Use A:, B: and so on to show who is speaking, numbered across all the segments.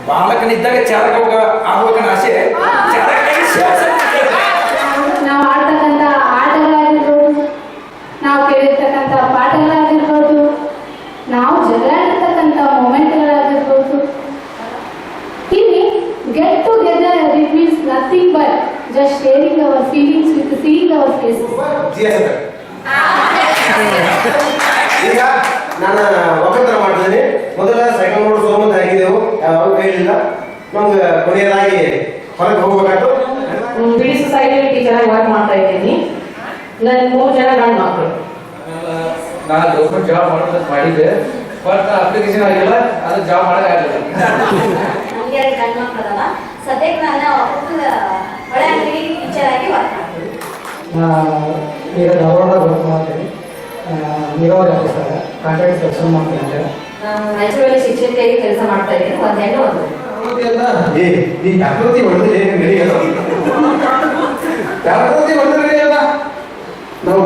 A: ಬಾಲಕನಿದ್ದಾಗ ಚಾಲಕ ಆಗ್ಬೇಕನ್ನ ಆಸೆ
B: ನಾವು ಆಡ್ತಕ್ಕಂಥ ಆಟಗಳಾಗಿರ್ಬೋದು, ನಾವು ಕೇಳಿರ್ತಕ್ಕಂಥ ಪಾಠಗಳಾಗಿರ್ಬೋದು, ನಾವು ಜಗಳಾಡಿರ್ತಕ್ಕಂಥ ಮೊಮೆಂಟ್ಗಳಾಗಿರ್ಬೋದು. ಇಲ್ಲಿ get together it means nothing but just sharing our feelings with seeing our faces.
C: ಈಗ ನಾನು ಒಕ್ಕಂತರ ಮಾಡ್ತಿದ್ದೀನಿ. ಮೊದಲ ಸೈಕಲ್ ರೋಡ್ ಸೋಮಂತ ಆಗಿದ್ದೆವು, ಯಾವ ಕೈಲಿಲ್ಲ. ನಮ್ಗೆ ಕೊನೆಯದಾಗಿ ಹೊರಗೆ ಹೋಗ್ಬೇಕಾಯ್ತು.
D: ಬಿಡಿ ಸೊಸೈಟಿ ಟೀಚರ್ ಆಗಿ ವರ್ಕ್ ಮಾಡ್ತಾ ಇದ್ದೀನಿ. ನನ್ನ 3 ಜನ ಗಂಡು ಮಕ್ಕಳು.
A: ನಾನು ಗೌರ್ಮೆಂಟ್ ಜಾಬ್ ಮಾಡಿದ್ದೆ, ಬಟ್ ಅಪ್ಲಿಕೇಶನ್ ಆಗಿಲ್ಲ, ಅದು ಜಾಬ್ ಮಾಡೋಕ್ಕಾಗಲಿಲ್ಲ.
E: ನಮಗೆ ಗಂಡು ಮಕ್ಕಳಲ್ಲ, ಸದ್ಯಕ್ಕೆ ನಾನು ಒಳ್ಳೆ ಅಂಗಡಿ ಟೀಚರ್ ಆಗಿ ವರ್ಕ್ ಮಾಡ್ತೀನಿ.
F: ಈಗ ಧಾರವಾಡ ವರ್ಕ್ ಮಾಡ್ತೀನಿ, ನೀರಾವರಿ ಆಫೀಸರ್ ಕಾಂಟ್ರಾಕ್ಟ್ ಕೆಲಸ ಮಾಡ್ತೀನಿ.
D: ನಾನು ನ್ಯಾಚುರಲಿ ಶಿಕ್ಷಕಿಯಾಗಿ ಕೆಲಸ ಮಾಡ್ತಾ ಇದ್ದೀನಿ. ಒಂದು ಹೆಣ್ಣು ಒಂದು
C: ಜಾಗೃತಿ ಹೊಡೆದ್ರೆ ನಾವು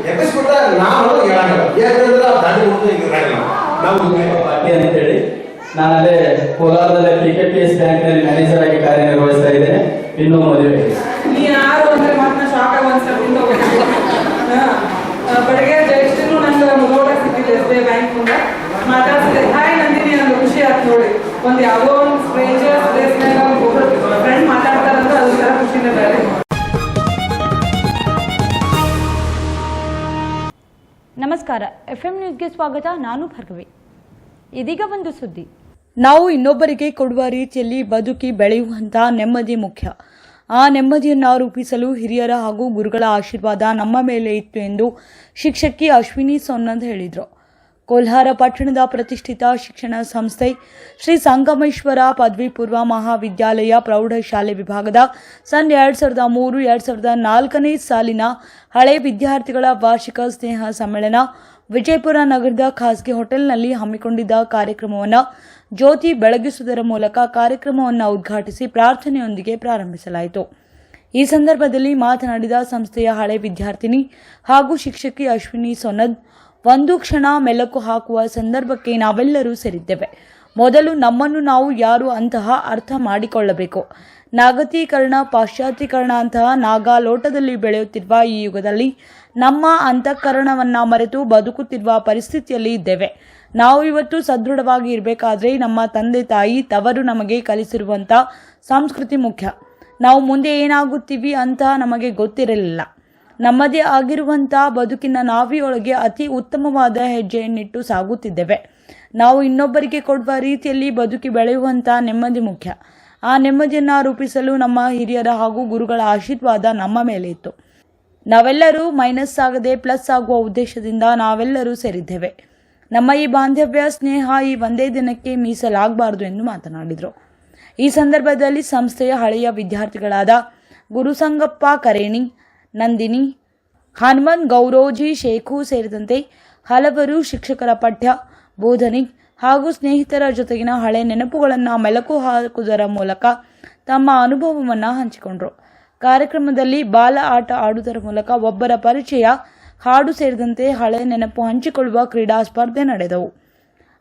C: ಎಬ್ಬಿಸ್ಬಿಟ್ಟ ನಾವು ಹೇಳಲ್ಲ, ಯಾಕಂದ್ರೆ ದಾಡಿ ಹೊಡೆದು ನಾವು
F: ಪಾರ್ಟಿ ಅಂತೇಳಿ ನಾನಲ್ಲೇ ಕೋಲಾರದಲ್ಲೇ PKPS ಬ್ಯಾಂಕ್ನಲ್ಲಿ ಮ್ಯಾನೇಜರ್ ಆಗಿ ಕಾರ್ಯನಿರ್ವಹಿಸ್ತಾ ಇದ್ದೇನೆ. ಇನ್ನೂ ಮದುವೆ
G: ಯಾರು ಅಂದ್ರೆ ಮಾತ್ರ ಶಾಕ್ ಆಗಿ ಒಂದ್ಸರ್ತಿಂದ ಬೆಳಗ್ಗೆ ಜಯಶ್ರೀನು ನಂಗೆ ಮುಗೋಡ ಸಿಕ್ಕಿದೆ SBI ಬ್ಯಾಂಕ್ ಮುಂದೆ ಮಾತಾಡ್ತಿದ್ದೆ. ಹಾಯ್ ನಂದಿನಿ, ನಂಗೆ ಖುಷಿ ಆಯ್ತು ನೋಡಿ. ಒಂದು ಯಾವುದೋ ಒಂದು ಸ್ಟ್ರೇಂಜರ್ಸ್ ಪ್ಲೇಸ್ನಾಗ ಒಬ್ಬರು ಫ್ರೆಂಡ್ ಮಾತಾಡ್ತಾರಂದ್ರೆ ಅದು ಥರ ಖುಷಿನೇ ಬೇರೆ.
H: ನಮಸ್ಕಾರ, FM ನ್ಯೂಸ್ಗೆ ಸ್ವಾಗತ. ನಾನು ಭಾರ್ಗವಿ. ಇದೀಗ ಒಂದು ಸುದ್ದಿ. ನಾವು ಇನ್ನೊಬ್ಬರಿಗೆ ಕೊಡುವ ರೀತಿಯಲ್ಲಿ ಬದುಕಿ ಬೆಳೆಯುವಂಥ ನೆಮ್ಮದಿ ಮುಖ್ಯ. ಆ ನೆಮ್ಮದಿಯನ್ನು ರೂಪಿಸಲು ಹಿರಿಯರ ಹಾಗೂ ಗುರುಗಳ ಆಶೀರ್ವಾದ ನಮ್ಮ ಮೇಲೆ ಇತ್ತು ಎಂದು ಶಿಕ್ಷಕಿ ಅಶ್ವಿನಿ ಸೊನ್ನದ್ ಹೇಳಿದರು. ಕೋಲಾರ ಪಟ್ಟಣದ ಪ್ರತಿಷ್ಠಿತ ಶಿಕ್ಷಣ ಸಂಸ್ಥೆ ಶ್ರೀ ಸಂಗಮೇಶ್ವರ ಪದವಿ ಪೂರ್ವ ಮಹಾವಿದ್ಯಾಲಯ ಪ್ರೌಢಶಾಲೆ ವಿಭಾಗದ ಸನ್ 2003-2004ನೇ ಸಾಲಿನ ಹಳೆ ವಿದ್ಯಾರ್ಥಿಗಳ ವಾರ್ಷಿಕ ಸ್ನೇಹ ಸಮ್ಮೇಳನ ವಿಜಯಪುರ ನಗರದ ಖಾಸಗಿ ಹೋಟೆಲ್ನಲ್ಲಿ ಹಮ್ಮಿಕೊಂಡಿದ್ದ ಕಾರ್ಯಕ್ರಮವನ್ನು ಜ್ಯೋತಿ ಬೆಳಗಿಸುವುದರ ಮೂಲಕ ಕಾರ್ಯಕ್ರಮವನ್ನು ಉದ್ಘಾಟಿಸಿ ಪ್ರಾರ್ಥನೆಯೊಂದಿಗೆ ಪ್ರಾರಂಭಿಸಲಾಯಿತು. ಈ ಸಂದರ್ಭದಲ್ಲಿ ಮಾತನಾಡಿದ ಸಂಸ್ಥೆಯ ಹಳೆ ವಿದ್ಯಾರ್ಥಿನಿ ಹಾಗೂ ಶಿಕ್ಷಕಿ ಅಶ್ವಿನಿ ಸೊನ್ನದ್, ಒಂದು ಕ್ಷಣ ಮೆಲುಕು ಹಾಕುವ ಸಂದರ್ಭಕ್ಕೆ ನಾವೆಲ್ಲರೂ ಸೇರಿದ್ದೇವೆ. ಮೊದಲು ನಮ್ಮನ್ನು ನಾವು ಯಾರು ಅಂತಹ ಅರ್ಥ ಮಾಡಿಕೊಳ್ಳಬೇಕು. ನಾಗತೀಕರಣ, ಪಾಶ್ಚಾತ್ಯೀಕರಣ ಅಂತಹ ನಾಗಾಲೋಟದಲ್ಲಿ ಬೆಳೆಯುತ್ತಿರುವ ಈ ಯುಗದಲ್ಲಿ ನಮ್ಮ ಅಂತಃಕರಣವನ್ನು ಮರೆತು ಬದುಕುತ್ತಿರುವ ಪರಿಸ್ಥಿತಿಯಲ್ಲಿ ಇದ್ದೇವೆ. ನಾವು ಇವತ್ತು ಸದೃಢವಾಗಿ ಇರಬೇಕಾದ್ರೆ ನಮ್ಮ ತಂದೆ ತಾಯಿ ತವರು ನಮಗೆ ಕಲಿಸಿರುವಂಥ ಸಂಸ್ಕೃತಿ ಮುಖ್ಯ. ನಾವು ಮುಂದೆ ಏನಾಗುತ್ತೀವಿ ಅಂತ ನಮಗೆ ಗೊತ್ತಿರಲಿಲ್ಲ. ನಮ್ಮದೇ ಆಗಿರುವಂಥ ಬದುಕಿನ ನಾವಿಯೊಳಗೆ ಅತಿ ಉತ್ತಮವಾದ ಹೆಜ್ಜೆಯನ್ನಿಟ್ಟು ಸಾಗುತ್ತಿದ್ದೇವೆ. ನಾವು ಇನ್ನೊಬ್ಬರಿಗೆ ಕೊಡುವ ರೀತಿಯಲ್ಲಿ ಬದುಕಿ ಬೆಳೆಯುವಂಥ ನೆಮ್ಮದಿ ಮುಖ್ಯ. ಆ ನೆಮ್ಮದಿಯನ್ನು ರೂಪಿಸಲು ನಮ್ಮ ಹಿರಿಯರ ಹಾಗೂ ಗುರುಗಳ ಆಶೀರ್ವಾದ ನಮ್ಮ ಮೇಲೆ ಇತ್ತು. ನಾವೆಲ್ಲರೂ ಮೈನಸ್ ಆಗದೆ ಪ್ಲಸ್ ಆಗುವ ಉದ್ದೇಶದಿಂದ ನಾವೆಲ್ಲರೂ ಸೇರಿದ್ದೇವೆ. ನಮ್ಮ ಈ ಬಾಂಧವ್ಯ ಸ್ನೇಹ ಈ ಒಂದೇ ದಿನಕ್ಕೆ ಮೀಸಲಾಗಬಾರದು ಎಂದು ಮಾತನಾಡಿದರು. ಈ ಸಂದರ್ಭದಲ್ಲಿ ಸಂಸ್ಥೆಯ ಹಳೆಯ ವಿದ್ಯಾರ್ಥಿಗಳಾದ ಗುರುಸಂಗಪ್ಪ ಕರೇಣಿ, ನಂದಿನಿ, ಹನುಮನ್ ಗೌರೋಜಿ ಶೇಖು ಸೇರಿದಂತೆ ಹಲವರು ಶಿಕ್ಷಕರ ಪಠ್ಯ ಬೋಧನೆ ಹಾಗೂ ಸ್ನೇಹಿತರ ಜೊತೆಗಿನ ಹಳೆ ನೆನಪುಗಳನ್ನು ಮೆಲುಕು ಹಾಕುವುದರ ಮೂಲಕ ತಮ್ಮ ಅನುಭವವನ್ನು ಹಂಚಿಕೊಂಡರು. ಕಾರ್ಯಕ್ರಮದಲ್ಲಿ ಬಾಲ ಆಟ ಆಡುವುದರ ಮೂಲಕ ಒಬ್ಬರ ಪರಿಚಯ, ಹಾಡು ಸೇರಿದಂತೆ ಹಳೆ ನೆನಪು ಹಂಚಿಕೊಳ್ಳುವ ಕ್ರೀಡಾ ಸ್ಪರ್ಧೆ ನಡೆದವು.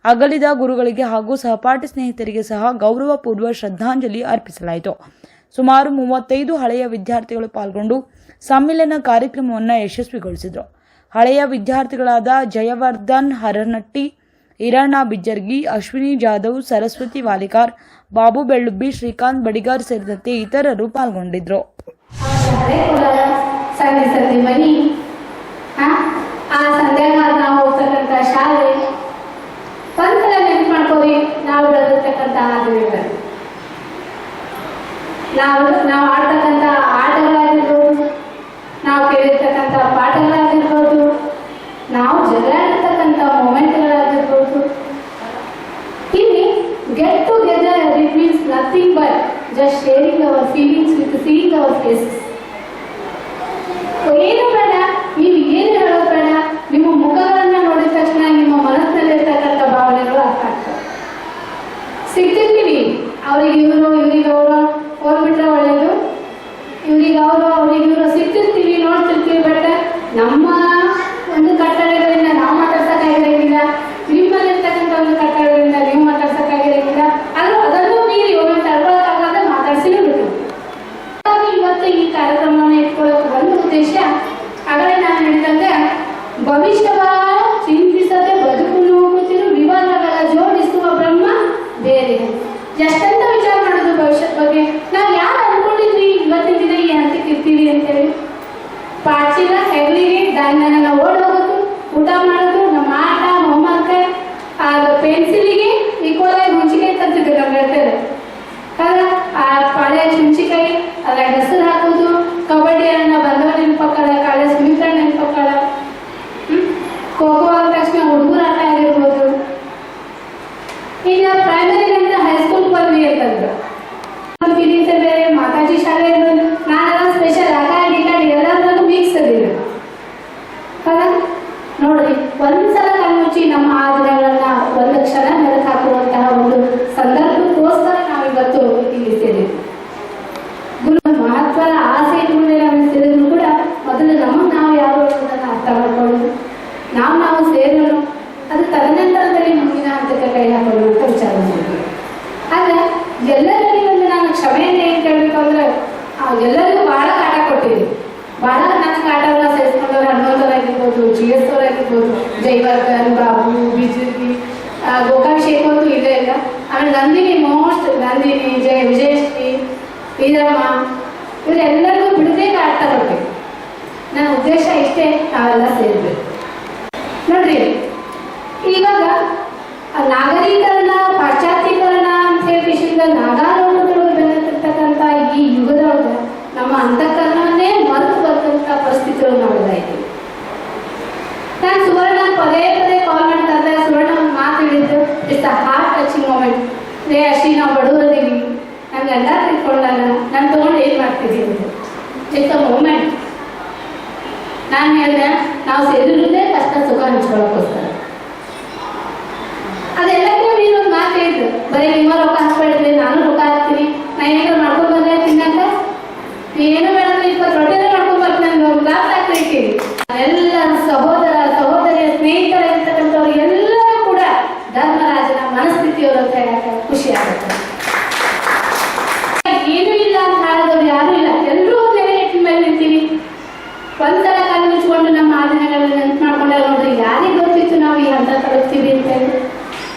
H: ಅಗಲಿದ ಗುರುಗಳಿಗೆ ಹಾಗೂ ಸಹಪಾಠಿ ಸ್ನೇಹಿತರಿಗೆ ಸಹ ಗೌರವಪೂರ್ವ ಶ್ರದ್ಧಾಂಜಲಿ ಅರ್ಪಿಸಲಾಯಿತು. ಸುಮಾರು 35 ಹಳೆಯ ವಿದ್ಯಾರ್ಥಿಗಳು ಪಾಲ್ಗೊಂಡು ಸಮ್ಮೇಳನ ಕಾರ್ಯಕ್ರಮವನ್ನು ಯಶಸ್ವಿಗೊಳಿಸಿದರು. ಹಳೆಯ ವಿದ್ಯಾರ್ಥಿಗಳಾದ ಜಯವರ್ಧನ್ ಹರನಟ್ಟಿ, ಈರಣ್ಣ ಬಿಜ್ಜರ್ಗಿ, ಅಶ್ವಿನಿ ಜಾಧವ್, ಸರಸ್ವತಿ ವಾಲಿಕಾರ್, ಬಾಬು ಬೆಳ್ಳುಬ್ಬಿ, ಶ್ರೀಕಾಂತ್ ಬಡಿಗಾರ್ ಸೇರಿದಂತೆ ಇತರರು ಪಾಲ್ಗೊಂಡಿದ್ದರು.
B: ಆ ಸಂಧ್ಯಾಗ ನಾವು ಹೋಗ್ತಕ್ಕಂಥ ಶಾಲೆ ಒಂದ್ಸಲ ನೆನಪು ಮಾಡ್ಕೋರಿ. ನಾವು ಬೆಳೆದಿರ್ತಕ್ಕಂಥ ನಾವು ಆಡ್ತಕ್ಕಂಥ ಆಟಗಳಾಗಿರ್ಬೋದು, ನಾವು ಕೇಳಿರ್ತಕ್ಕಂಥ ಪಾಠಗಳಾಗಿರ್ಬೋದು, ನಾವು ಜಗಳಾಡಿರ್ತಕ್ಕಂಥ ಮೊಮೆಂಟ್ಗಳಾಗಿರ್ಬೋದು. ಇಲ್ಲಿ get together it means nothing but just sharing our feelings with seeing our faces. ಏನು ಬೇಡ, ನೀವು ಏನು ಹೇಳೋದು ಬೇಡ, ನಿಮ್ಮ ಮುಖಗಳನ್ನ ನೋಡಿದ ತಕ್ಷಣ ನಿಮ್ಮ ಮನಸ್ಸಿನಲ್ಲಿರ್ತಕ್ಕಂಥ ಭಾವನೆಗಳು ಅರ್ಥ ಆಗ್ತವೆ. ಸಿಗ್ತಿರ್ತೀವಿ, ಅವ್ರಿಗೆ ಇವರು ಇವ್ರಿಗೆ ಅವರು ಹೋಗ್ಬಿಟ್ರೆ ಒಳ್ಳೇದು, ಇವ್ರಿಗೆ ಅವರು ಅವ್ರಿಗೆ ಇವರು ಸಿಗ್ತಿರ್ತೀವಿ, ನೋಡ್ತಿರ್ತೀವಿ. ಬಟ್ ನಮ್ಮ ಒಂದು ಕಟ್ಟಡಗಳಿಂದ ನಾವು ಮಾತಾಡ್ಸಕ್ಕಾಗಿರಂಗಿಲ್ಲ, ನಿಮ್ಮಲ್ಲಿರ್ತಕ್ಕಂಥ ಒಂದು ಕಟ್ಟಡಗಳಿಂದ ನೀವು ಮಾತಾಡ್ಸಕ್ಕಾಗಿರಂಗಿಲ್ಲ. ಅದನ್ನು ಎಷ್ಟಂತ ವಿಚಾರ ಮಾಡೋದು ಭವಿಷ್ಯದ ಬಗ್ಗೆ. ನಾವು ಯಾರು ಅನ್ಕೊಂಡಿದ್ವಿ ಇವತ್ತಿನ ದಿನ ಈ ಹಂತಕ್ಕೆ ಇರ್ತೀವಿ ಅಂತೇಳಿ. ಪಾಚಿನ ಹೆಗಲಿಗೆ ದಾನ್ನ ಓಡ್ ಹೋಗೋದು, ಊಟ ಮಾಡೋದು, ನಮ್ಮ ಆಟ ಹೋಮ್ವರ್ಕ್, ಅದು ಪೆನ್ಸಿಲಿಗೆ ಈಕ್ವಲ್ ಆಗಿ ಹುಂಚಿಕಾಯಿ ತಂತಿದ್ರು ನಮ್ಮ ಹೇಳ್ತಾರೆ. ಆ ಪಾಳೆ ಹುಂಚಿಕಾಯಿ ಅದ್ರಾಗ ಹೆಸರು ಹಾಕೋದು, ಕಬಡ್ಡಿ ಅನ್ನ ಬಂದವ ನೆನಪಕ್ಕಳ, ಕಾಳೆ ಸುಮಿತ್ರ ನೆನಪಕ್ಕಳ, ಖೋಖೋ ಅಂದ ತಕ್ಷಣ ಹುಡುಗರ ಆಟ ಆಗಿರ್ಬೋದು. ಈಗ ಪ್ರೈಮರಿ ಅಂತ ಹೈಸ್ಕೂಲ್ ಬಂದ್ವಿ ಅಂತಂದ್ರು, ಫೀಲಿಂಗ್ಸ್ ಬೇರೆ, ಮಾತಾಜಿ ಶಾಲೆ ಇರ್ಬೋದು, ನಾನೆಲ್ಲ ಸ್ಪೆಷಲ್ ಆಟ ಡಿಕಾಡಿ ಎಲ್ಲರೂ ಮಿಕ್ಸ್ ಅದಿರು. ನೋಡ್ರಿ, ಒಂದ್ಸಲ ಕಣ್ಮುಚ್ಚಿ ನಮ್ಮ ಆ ದಿನಗಳನ್ನ ಒಂದು ಕ್ಷಣ ಮೆಲುಕು ಹಾಕುವಂತಹ ಒಂದು ಸಂದರ್ಭಕ್ಕೋಸ್ಕರ ನಾವು ಇವತ್ತು ಇಲ್ಲಿ ಸೇರಿದ್ವಿ. ಗುರು ಮಹತ್ವದ ಆಸೆ ಇಟ್ಕೊಂಡೆ ನಾವು ಸೇರಿದ್ರು ಕೂಡ ಮೊದಲು ನಮಗೆ ನಾವು ಯಾರು ಅನ್ನೋದನ್ನ ಅರ್ಥ ಮಾಡ್ಕೊಳ್ಳೋದು, ನಾವು ಸೇರೋಣ, ಅದು ತದನಂತರದಲ್ಲಿ ಮುಂದಿನ ಹಂತಕ್ಕೆ ಕೈ ಹಾಕೊಳ್ಳುವಂತ ವಿಚಾರ ಮಾಡಿದ್ವಿ. ಆದ್ರೆ ಎಲ್ಲರಲ್ಲಿ ಒಂದು ನಾನು ಕ್ಷಮೆಯಿಂದ ಏನ್ ಕೇಳಬೇಕು ಅಂದ್ರೆ, ಎಲ್ಲರಿಗೂ ಬಹಳ ಕಾಟ ಕೊಟ್ಟಿದ್ವಿ. ಬಹಳ ನನಗೆ ಆಟವನ್ನ ಸೇರಿಸ್ಕೊಂಡವ್ರು ಹನುಮಂತರಾಗಿರ್ಬೋದು, GS ಅವರಾಗಿರ್ಬೋದು, ಜೈವರ್ಧನ್, ಬಾಬು, ಬಿಜೆಪಿ, ಗೋಕಾಕ್ ಶೇಖ್ ಅಂತೂ ಇಲ್ಲೇ ಇಲ್ಲ. ಆಮೇಲೆ ನಂದಿನಿ, ನಂದಿನಿ, ವಿಜಯಶ್ರೀ, ವೀರಮ್ಮ, ಇವರೆಲ್ಲರಿಗೂ ಬಿಡದೇ ಆಟ ಕೊಡ್ಬೇಕು. ನನ್ನ ಉದ್ದೇಶ ಇಷ್ಟೇ, ನಾವೆಲ್ಲ ಸೇರ್ಬೇಕು. ನೋಡ್ರಿ, ಇವಾಗ ನಾಗರೀಕರಣ, ಪಾಶ್ಚಾತ್ಯೀಕರಣ ಅಂತ ಹೇಳಿ ವಿಷಯದ ನಾಗಾಲೋಕದೊಳಗೆ ಬೆಳೆದಿರ್ತಕ್ಕಂಥ ಈ ಯುಗದೊಳಗೆ ನಮ್ಮ ಅಂತಃಕರಣವನ್ನೇ ಮರೆತು ಬರ್ತಕ್ಕಂಥ ಪರಿಸ್ಥಿತಿಗಳು ನಾವೆಲ್ಲ ಇದ್ದೀವಿ. ನಾನು ಸುವರ್ಣ ಪದೇ ಪದೇ ಕಾಲ್ ಮಾಡ್ತಾ ಇದ್ದೆ. ಸುವರ್ಣ ಒಂದು ಮಾತು ಹೇಳಿದ್ದು, it's a heart touching moment. ಅಷ್ಟೇ ನಾವು ಬಡವರದೀವಿ, ನಂಗೆ ಗಂಡ ತಿಳ್ಕೊಂಡಲ್ಲ, ನಾನು ತೊಗೊಂಡು ಏನು ಮಾಡ್ತಿದ್ದೀನಿ, ಇಟ್ಸ್ ಅ ಮೂಮೆಂಟ್. ನಾನು ಹೇಳಿದೆ, ನಾವು ಸೇರಿರೋದೇ ಕಷ್ಟ ಸುಖ ಹಂಚ್ಕೊಳ್ಳೋಕ್ಕೋಸ್ಕರ. ಅದೆಲ್ಲಕ್ಕೂ ನೀನೊಂದು ಮಾತು ಹೇಳಿದ್ರು, ಬರೀ ನಿಮ್ಮ ರೊಕ್ಕ ಹಾಕ್ಬೇಡ್ರಿ, ನಾನು ರೊಕ್ಕ ಹಾಕ್ತೀನಿ, ನಾನು ಏನಾದ್ರು ಮಾಡ್ಕೊಂಡು ಬಂದ್ರೆ ತಿನ್ನಕ, ಏನು ಬೇಡಂದ್ರೆ 20 ರೊಟ್ಟಿನೇ ಮಾಡ್ಕೊಂಡು ಬರ್ತೀನಿ, ನನಗೆ ಒಂದು ಗ್ಲಾಸ್ ಹಾಕ್ಲಿಕ್ಕೆ. ಎಲ್ಲ ಸಹೋದರ ಸಹೋದರಿಯ ಸ್ನೇಹಿತರ ಇರ್ತಕ್ಕಂಥವ್ರು ಎಲ್ಲರೂ ಕೂಡ ಧರ್ಮರಾಜನ ಮನಸ್ಥಿತಿಯವರು ಅಂತ ಹೇಳಕ್ಕೆ ಖುಷಿ ಆಗುತ್ತೆ. ಏನೂ ಇಲ್ಲ ಅಂತ ಹೇಳಿದವ್ರು ಯಾರೂ ಇಲ್ಲ, ಎಲ್ಲರೂ ಒಂದು ನೆಲೆ ಮೇಲೆ ನಿಂತೀವಿ. ಒಂದ್ಸಲ ಕಣ್ಣು ಮುಚ್ಕೊಂಡು ನಮ್ಮ ಆ ದಿನಗಳನ್ನ ನೆನಪು ಮಾಡ್ಕೊಂಡೆ ನೋಡ್ರಿ, ಯಾರಿಗೆ ಗೊತ್ತಿತ್ತು ನಾವು ಈ ಹಂತ ತಲುಪ್ತೀವಿ ಅಂತೇಳಿ.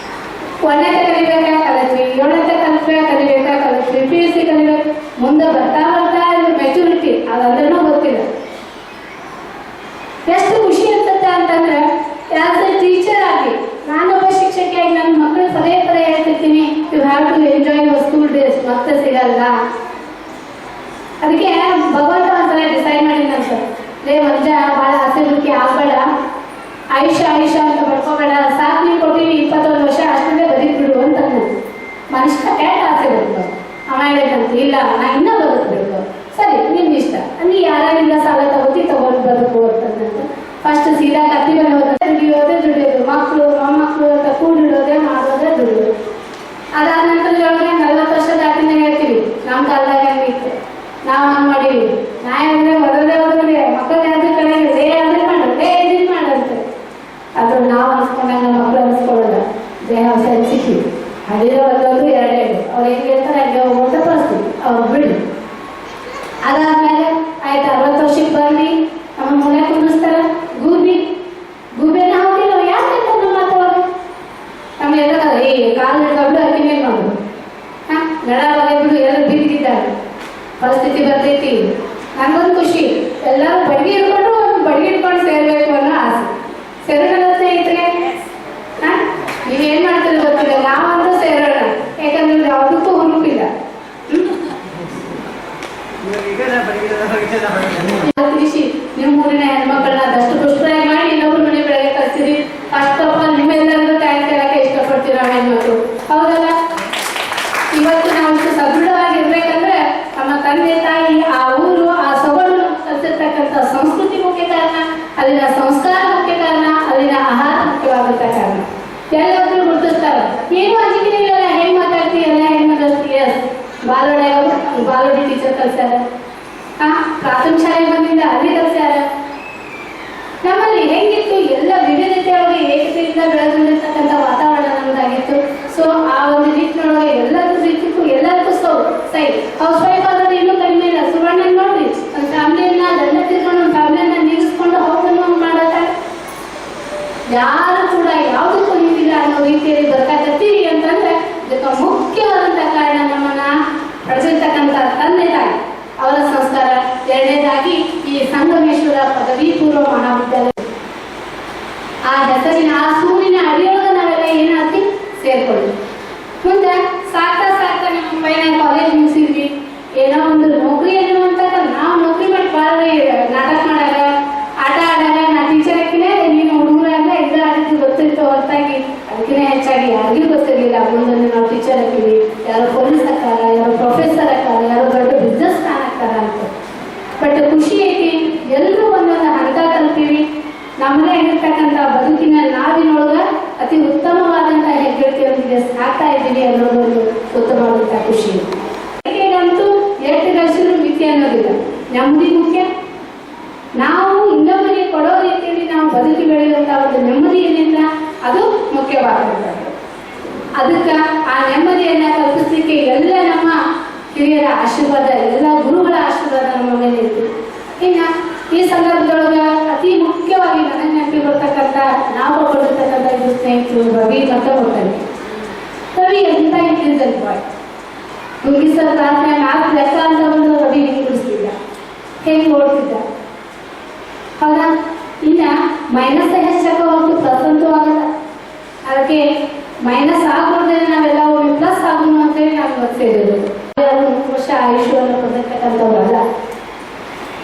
B: 1ನೇ ಕಲಿಬೇಕಾ ಕಲಿತ್ವಿ, 7ನೇ ಕಲಿಬೇಕಾ ಕಲಿತ್ವಿ, PUC ಕಲಿಬೇಕು. ಮುಂದೆ ಬರ್ತಾ ಬರ್ತಾ ಮೆಚುರಿಟಿ ಅದಂದ್ರೂ ಗೊತ್ತಿಲ್ಲ. ಎಷ್ಟು ಖುಷಿ ಅನ್ಸುತ್ತೆ ಅಂತಂದ್ರೆ, ಆಸ್ ಎ ಟೀಚರ್ ಆಗಿ ನಾನೊಬ್ಬ ಶಿಕ್ಷಕಿಯಾಗಿ ನನ್ನ ಮಕ್ಕಳು ಪದೇ ಪದೇ ಹೇಳ್ತಿರ್ತೀನಿ, you have to enjoy your school days, ಮತ್ತೆ ಸಿಗಲ್ಲ. ಅದಕ್ಕೆ ಭಗವಂತ ಒಂದ್ಸಲ ಡಿಸೈಡ್ ಮಾಡಿದಂತ, ಮಂಜ ಭಾಳ ಆಸೆ ಮುಖ್ಯ ಆಗಬೇಡ, ಆಯುಷ್ಯ ಅಂತ ಬರ್ಕೋಬೇಡ, ಸಾಕು ನೀವು ಕೊಟ್ಟಿವಿ 21 ವರ್ಷ ಅಷ್ಟೇ ಬದುಕ್ಬಿಡು ಅಂತ ಮನುಷ್ಯ ಕೆಟ್ಟ ಆಸೆ ಬರ್ತದೆ. ಅವ ಹೇಳಿದಂತ, ಇಲ್ಲ ನಾ ಇನ್ನೂ ಬದುಕಬೇಕು. ಸರಿ, ನಿನ್ನ ಇಷ್ಟ, ನೀ ಯಾರ್ಯಾರಿಂದ ಸಾಲ ತಗೊಂಡು ಬದುಕು ಅಂತಂದಂತೆ. ಫಸ್ಟ್ ಸೀದಾ ಕತ್ತಿ ಮೇಲೆ ದುಡಿಯೋದೇ ದುಡಿಯೋದು, ಮಕ್ಕಳು ಮೊಮ್ಮಕ್ಕಳು ಅಂತ ಕೂಡಿಡೋದೇ ಮಾಡೋದೇ ದುಡಿಯೋದು. ಅದಾದ ನಂತರ 40 ವರ್ಷ ದಾಟಿನ ಹೇಳ್ತೀವಿ, ನಮ್ಮ ಕಾಲದಾಗ ಹೆಂಗಿತ್ತು, ನಾವು ಹಂಗೆ ಮಾಡೀವಿ, ನಾ ಹೇಳಿದ್ರೆ ಓದೋದೇ ಮಕ್ಕಳು ಯಾವ್ದು ಕಡೆ ಅದೇ ಮಾಡೋದೇ ಇದನ್ನು ಮಾಡಂತೆ. ಅದು ನಾವು ಅನ್ಸ್ಕೊಂಡಾಗ ನಮ್ಮ ಮಕ್ಕಳು ಅನ್ಸ್ಕೊಳ್ಳೋಲ್ಲ. ದೇಹ ಸೆನ್ಸಿಟಿವ್, ಅದಿರೋ ಒಂದೊಂದು 2 ಅವ್ರು ಹೆಂಗೆ ಹೇಳ್ತಾರೆ ಹಂಗೆ ಹೋಗುವಂಥ ಪರಿಸ್ಥಿತಿ, ಅವ್ರು ಬಿಡಿ. ಅದಾದ್ಮೇಲೆ ಆಯ್ತು, 60 ವರ್ಷಕ್ಕೆ ಬಂದು ನಮ್ಮ ಮನೆ ಕುಂದಿಸ್ತಾರೆ, ಗೂಬಿನ ಹೋಗಿಲ್ಲ, ಯಾಕೆ ನಮ್ಮ ಮಾತವಾಗ ನಮ್ಗೆ ಎಲ್ಲ ಈ ಕಾಲು ಹಿಡ್ಕೊಂಡು ಅಕ್ಕಿ ಮೇಲೆ ಮಾಡೋದು, ನಡಾವಾಗ ಬಿಡು, ಎಲ್ಲರೂ ಬಿದ್ದಿದ್ದಾರೆ ಪರಿಸ್ಥಿತಿ ಬರ್ತೈತಿ. ನನಗೊಂದು ಖುಷಿ, ಎಲ್ಲರೂ ಬಡ್ಗಿ ಹಿಡ್ಕೊಂಡು ಸೇರ್ಬೇಕು ಅನ್ನೋ ಆಸೆ. ಸೇರೋಣ ಸ್ನೇಹಿತರೆ, ನೀವೇನ್ ಮಾಡ್ತೀರಿ ಗೊತ್ತಿಲ್ಲ, ನಾವಂತೂ ಸೇರೋಣ, ಯಾಕಂದ್ರೆ ಯಾವುದಕ್ಕೂ ಹುರುಪಿಲ್ಲ. ತಿಳಿಸಿ ನಿಮ್ಮ ಊರಿನ ಹೆಣ್ಮಕ್ಳನ್ನ ದಷ್ಟು ಪುಷ್ಟರಾಗಿ ಮಾಡಿ ಇನ್ನೊಬ್ರು ಮನೆ ಬೆಳಗ್ಗೆ ಕಳಿಸ್ತೀರಿ. ಫಸ್ಟ್ ಆಫ್ ಆಲ್ ನಿಮ್ಮೆಲ್ಲರಿಗೂ ಥ್ಯಾಂಕ್ಸ್ ಹೇಳಕ್ಕೆ ಇಷ್ಟಪಡ್ತೀವಿ ನಾವು ಹೆಣ್ಮಕ್ಳು, ಹೌದಲ್ಲ? ಇವತ್ತು ನಾವು ಇಷ್ಟು ಸದೃಢವಾಗಿರ್ಬೇಕಂದ್ರೆ ನಮ್ಮ ತಂದೆ ತಾಯಿ, ಆ ಊರು, ಆ ಸೊಗಡು ಕಲಿಸಿರ್ತಕ್ಕಂಥ ಸಂಸ್ಕೃತಿ ಮುಖ್ಯ ಕಾರಣ, ಅಲ್ಲಿನ ಸಂಸ್ಕಾರ ಮುಖ್ಯ ಕಾರಣ, ಅಲ್ಲಿನ ಆಹಾರ ಮುಖ್ಯವಾದಂಥ ಕಾರಣ. ಎಲ್ಲರೂ ಗುರುತಿಸ್ತಾರೆ, ಏನು ಅಂಜಿಕೆ ಇಲ್ಲ, ಹೆಂಗ್ ಮಾತಾಡ್ತೀಯಲ್ಲ, ಹೆಂಗ್ ಮಾತಾಡ್ತೀಯ. ಬಾಲೋಡಿ ಟೀಚರ್ ಕಲ್ಸ್ಯಾರ, ಪ್ರಾಥಮಿಕ ಶಾಲೆಗೆ ಬಂದಿಂದ ಅಲ್ಲಿ ಕಲ್ಸ್ಯಾರ. ನಮ್ಮಲ್ಲಿ ಹೆಂಗಿತ್ತು, ಎಲ್ಲ ವಿವಿಧತೆಯೊಳಗೆ ಏಕತೆಯಿಂದ ಬೆಳೆದುಕೊಂಡಿರ್ತಕ್ಕಂಥ ವಾತಾವರಣ ನಮ್ದಾಗಿತ್ತು. ಸೊ ಆ ಒಂದು ನಿಟ್ಟಿನೊಳಗೆ ಎಲ್ಲರಿಗೂ ಸೈ ಹೌಸ್ ವೈಫ್ ಆದ್ರೆ ಇನ್ನೂ ಕಡಿಮೆ ಇಲ್ಲ. ಸುವರ್ಣ ನೋಡ್ರಿ, ಒಂದು ಫ್ಯಾಮಿಲಿಯನ್ನ ದಂಡ ತಿಳ್ಕೊಂಡು ಒಂದು ಫ್ಯಾಮಿಲಿಯನ್ನ ನಿಲ್ಲಿಸ್ಕೊಂಡು ಹೋಗೋದನ್ನು ಮಾಡತ್ತ, ಯಾರು ಕೂಡ ಯಾವುದಕ್ಕೂ ನಿಂತಿಲ್ಲ ಅನ್ನೋ ರೀತಿಯಲ್ಲಿ ಬರ್ಕಾಕತ್ತೀರಿ ಅಂತಂದ್ರೆ ಇದಕ್ಕೆ ಮುಖ್ಯ ಮುಖ್ಯವಾದಂಥ ಕಾರಣ ನಮ್ಮನ್ನ ಪಡೆದಿರ್ತಕ್ಕಂಥ ತಂದೆ ತಾಯಿ ಅವರ ಸಂಸ್ಕಾರ. ಎರಡನೇದಾಗಿ ಈ ಸಂಗಮೇಶ್ವರ ಪದವಿ ಪೂರ್ವ ಮಹಾವಿದ್ಯಾಲಯ ಆ ಹೆಸರಿನ ಆ ಸೂರಿನ ಅಡಿಯೊಳಗೆ ನಾವೆಲ್ಲ ಏನಾಗ್ತಿ ಸೇರ್ಕೊಳ್ಳಿ. ಮುಂದೆ ಸಾಕ್ತಾ ಸಾಕ್ತಾ ನಮ್ಮ ಪೈನ ಕಾಲೇಜ್ ಮುಗಿಸಿದ್ವಿ, ಏನೋ ಒಂದು ನೌಕರಿ ಅನ್ನುವಂಥಕ್ಕ ನಾವು ನೌಕರಿ ಮಾಡಿ ಬಾಳ್ರಿ ನಾಟಕ ಮಾಡಾಗ ಆಟ ಆಡಾಗ ನಾ ಟೀಚರ್ ಹಾಕಿನೇ ನೀನು ಹುಡುಗರಾಗ ಇದು ಆಡಿದ್ದು ಗೊತ್ತಿತ್ತು ಹೊರತಾಗಿ ಅದಕ್ಕಿಂತ ಹೆಚ್ಚಾಗಿ ಯಾರಿಗೂ ಗೊತ್ತಿರಲಿಲ್ಲ. ಮುಂದೆ ನಾವು ಟೀಚರ್ ಹಾಕಿವಿ, ಯಾರೋ ಪೊಲೀಸ್ ಹಾಕಾರ, ಯಾರೋ ಪ್ರೊಫೆಸರ್ ಹಾಕಾರ, ಯಾರೋ ದೊಡ್ಡ ಬಿಸ್ನೆಸ್ ಮ್ಯಾನ್ ಹಾಕಾರ ಅಂತ. ಬಟ್ ಖುಷಿ ಐತಿ, ಎಲ್ಲರೂ ಒಂದೊಂದು ಹಂತ ತಲುಪಿವಿ. ನಮ್ಮದೇ ಆಗಿರ್ತಕ್ಕಂಥ ಬದುಕಿನ ನಾವಿನೊಳಗ ಅತಿ ಉತ್ತಮವಾದಂಥ ಹೆಗ್ಗಳಿಕೆಯೊಂದಿಗೆ ಸಾಕ್ತಾ ಇದ್ದೀವಿ ಅನ್ನೋದೊಂದು ಉತ್ತಮವಾದಂಥ ಖುಷಿ. ಈಗಂತೂ ಎಷ್ಟು ಗಳಿಸಿದ್ರು ಮಿಥ್ಯೆ ಅನ್ನೋದಿಲ್ಲ. ನೆಮ್ಮದಿ ಮುಖ್ಯ. ನಾವು ಇನ್ನೊಬ್ಬರಿಗೆ ಕೊಡೋ ರೀತಿಯಲ್ಲಿ ನಾವು ಬದುಕಿ ಬೆಳೆಯುವಂಥ ಒಂದು ನೆಮ್ಮದಿ ಏನಿಲ್ಲ ಅದು ಮುಖ್ಯವಾದಂಥದ್ದು. ಅದಕ್ಕೆ ಆ ನೆಮ್ಮದಿಯನ್ನ ಕಲ್ಪಿಸಲಿಕ್ಕೆ ಎಲ್ಲ ನಮ್ಮ ಹಿರಿಯರ ಆಶೀರ್ವಾದ, ಎಲ್ಲ ಗುರುಗಳ ಆಶೀರ್ವಾದ ನಮ್ಮ ಮೇಲೆ ಇತ್ತು. ಇನ್ನು ಈ ಸಂದರ್ಭದೊಳಗ ಅತಿ ಮುಖ್ಯವಾಗಿ ನನಗೆ ನೆನಪಿ ಬರ್ತಕ್ಕಂಥ ನಾವು ಕೊಟ್ಟಿರ್ತಕ್ಕಂಥ ಇದು ಸ್ನೇಹಿತರು ರವಿ ಮತ್ತೆ ಹೋಗ್ತಾರೆ. ರವಿ ಎಂತ ಇಂಟೆಲಿಜೆಂಟ್ ಬಾಯ್. ಮುಗಿಸೋ ಪ್ರಾರ್ಥನೆ 4 ಲೆಕ್ಕ ಅಂತ ಬಂದು ರವಿ ಹಿಂಗೆ ಬಿಡಿಸ್ತಿದ್ದ, ಹೇಗೆ ಓಡ್ತಿದ್ದ. ಹೌದಾ? ಇನ್ನ ಮೈನಸ್ ಹೆಚ್ಚಾಗ ಹೊರತು ಪ್ಲಸ್ ಅಂತೂ ಆಗಲ್ಲ. ಅದಕ್ಕೆ ಮೈನಸ್ ಆಗ್ಬೋದ್ರೆ ನಾವೆಲ್ಲ ಒಮ್ಮೆ ಪ್ಲಸ್ ಆಗೋಣ ಅಂತೇಳಿ ನಾವು ಇವತ್ತು ಸೇರಿರೋದು. 3 ವರ್ಷ ಆಯುಷ್ಯವನ್ನು ಕೊಟ್ಟಿರ್ತಕ್ಕಂಥವ್ರಲ್ಲ.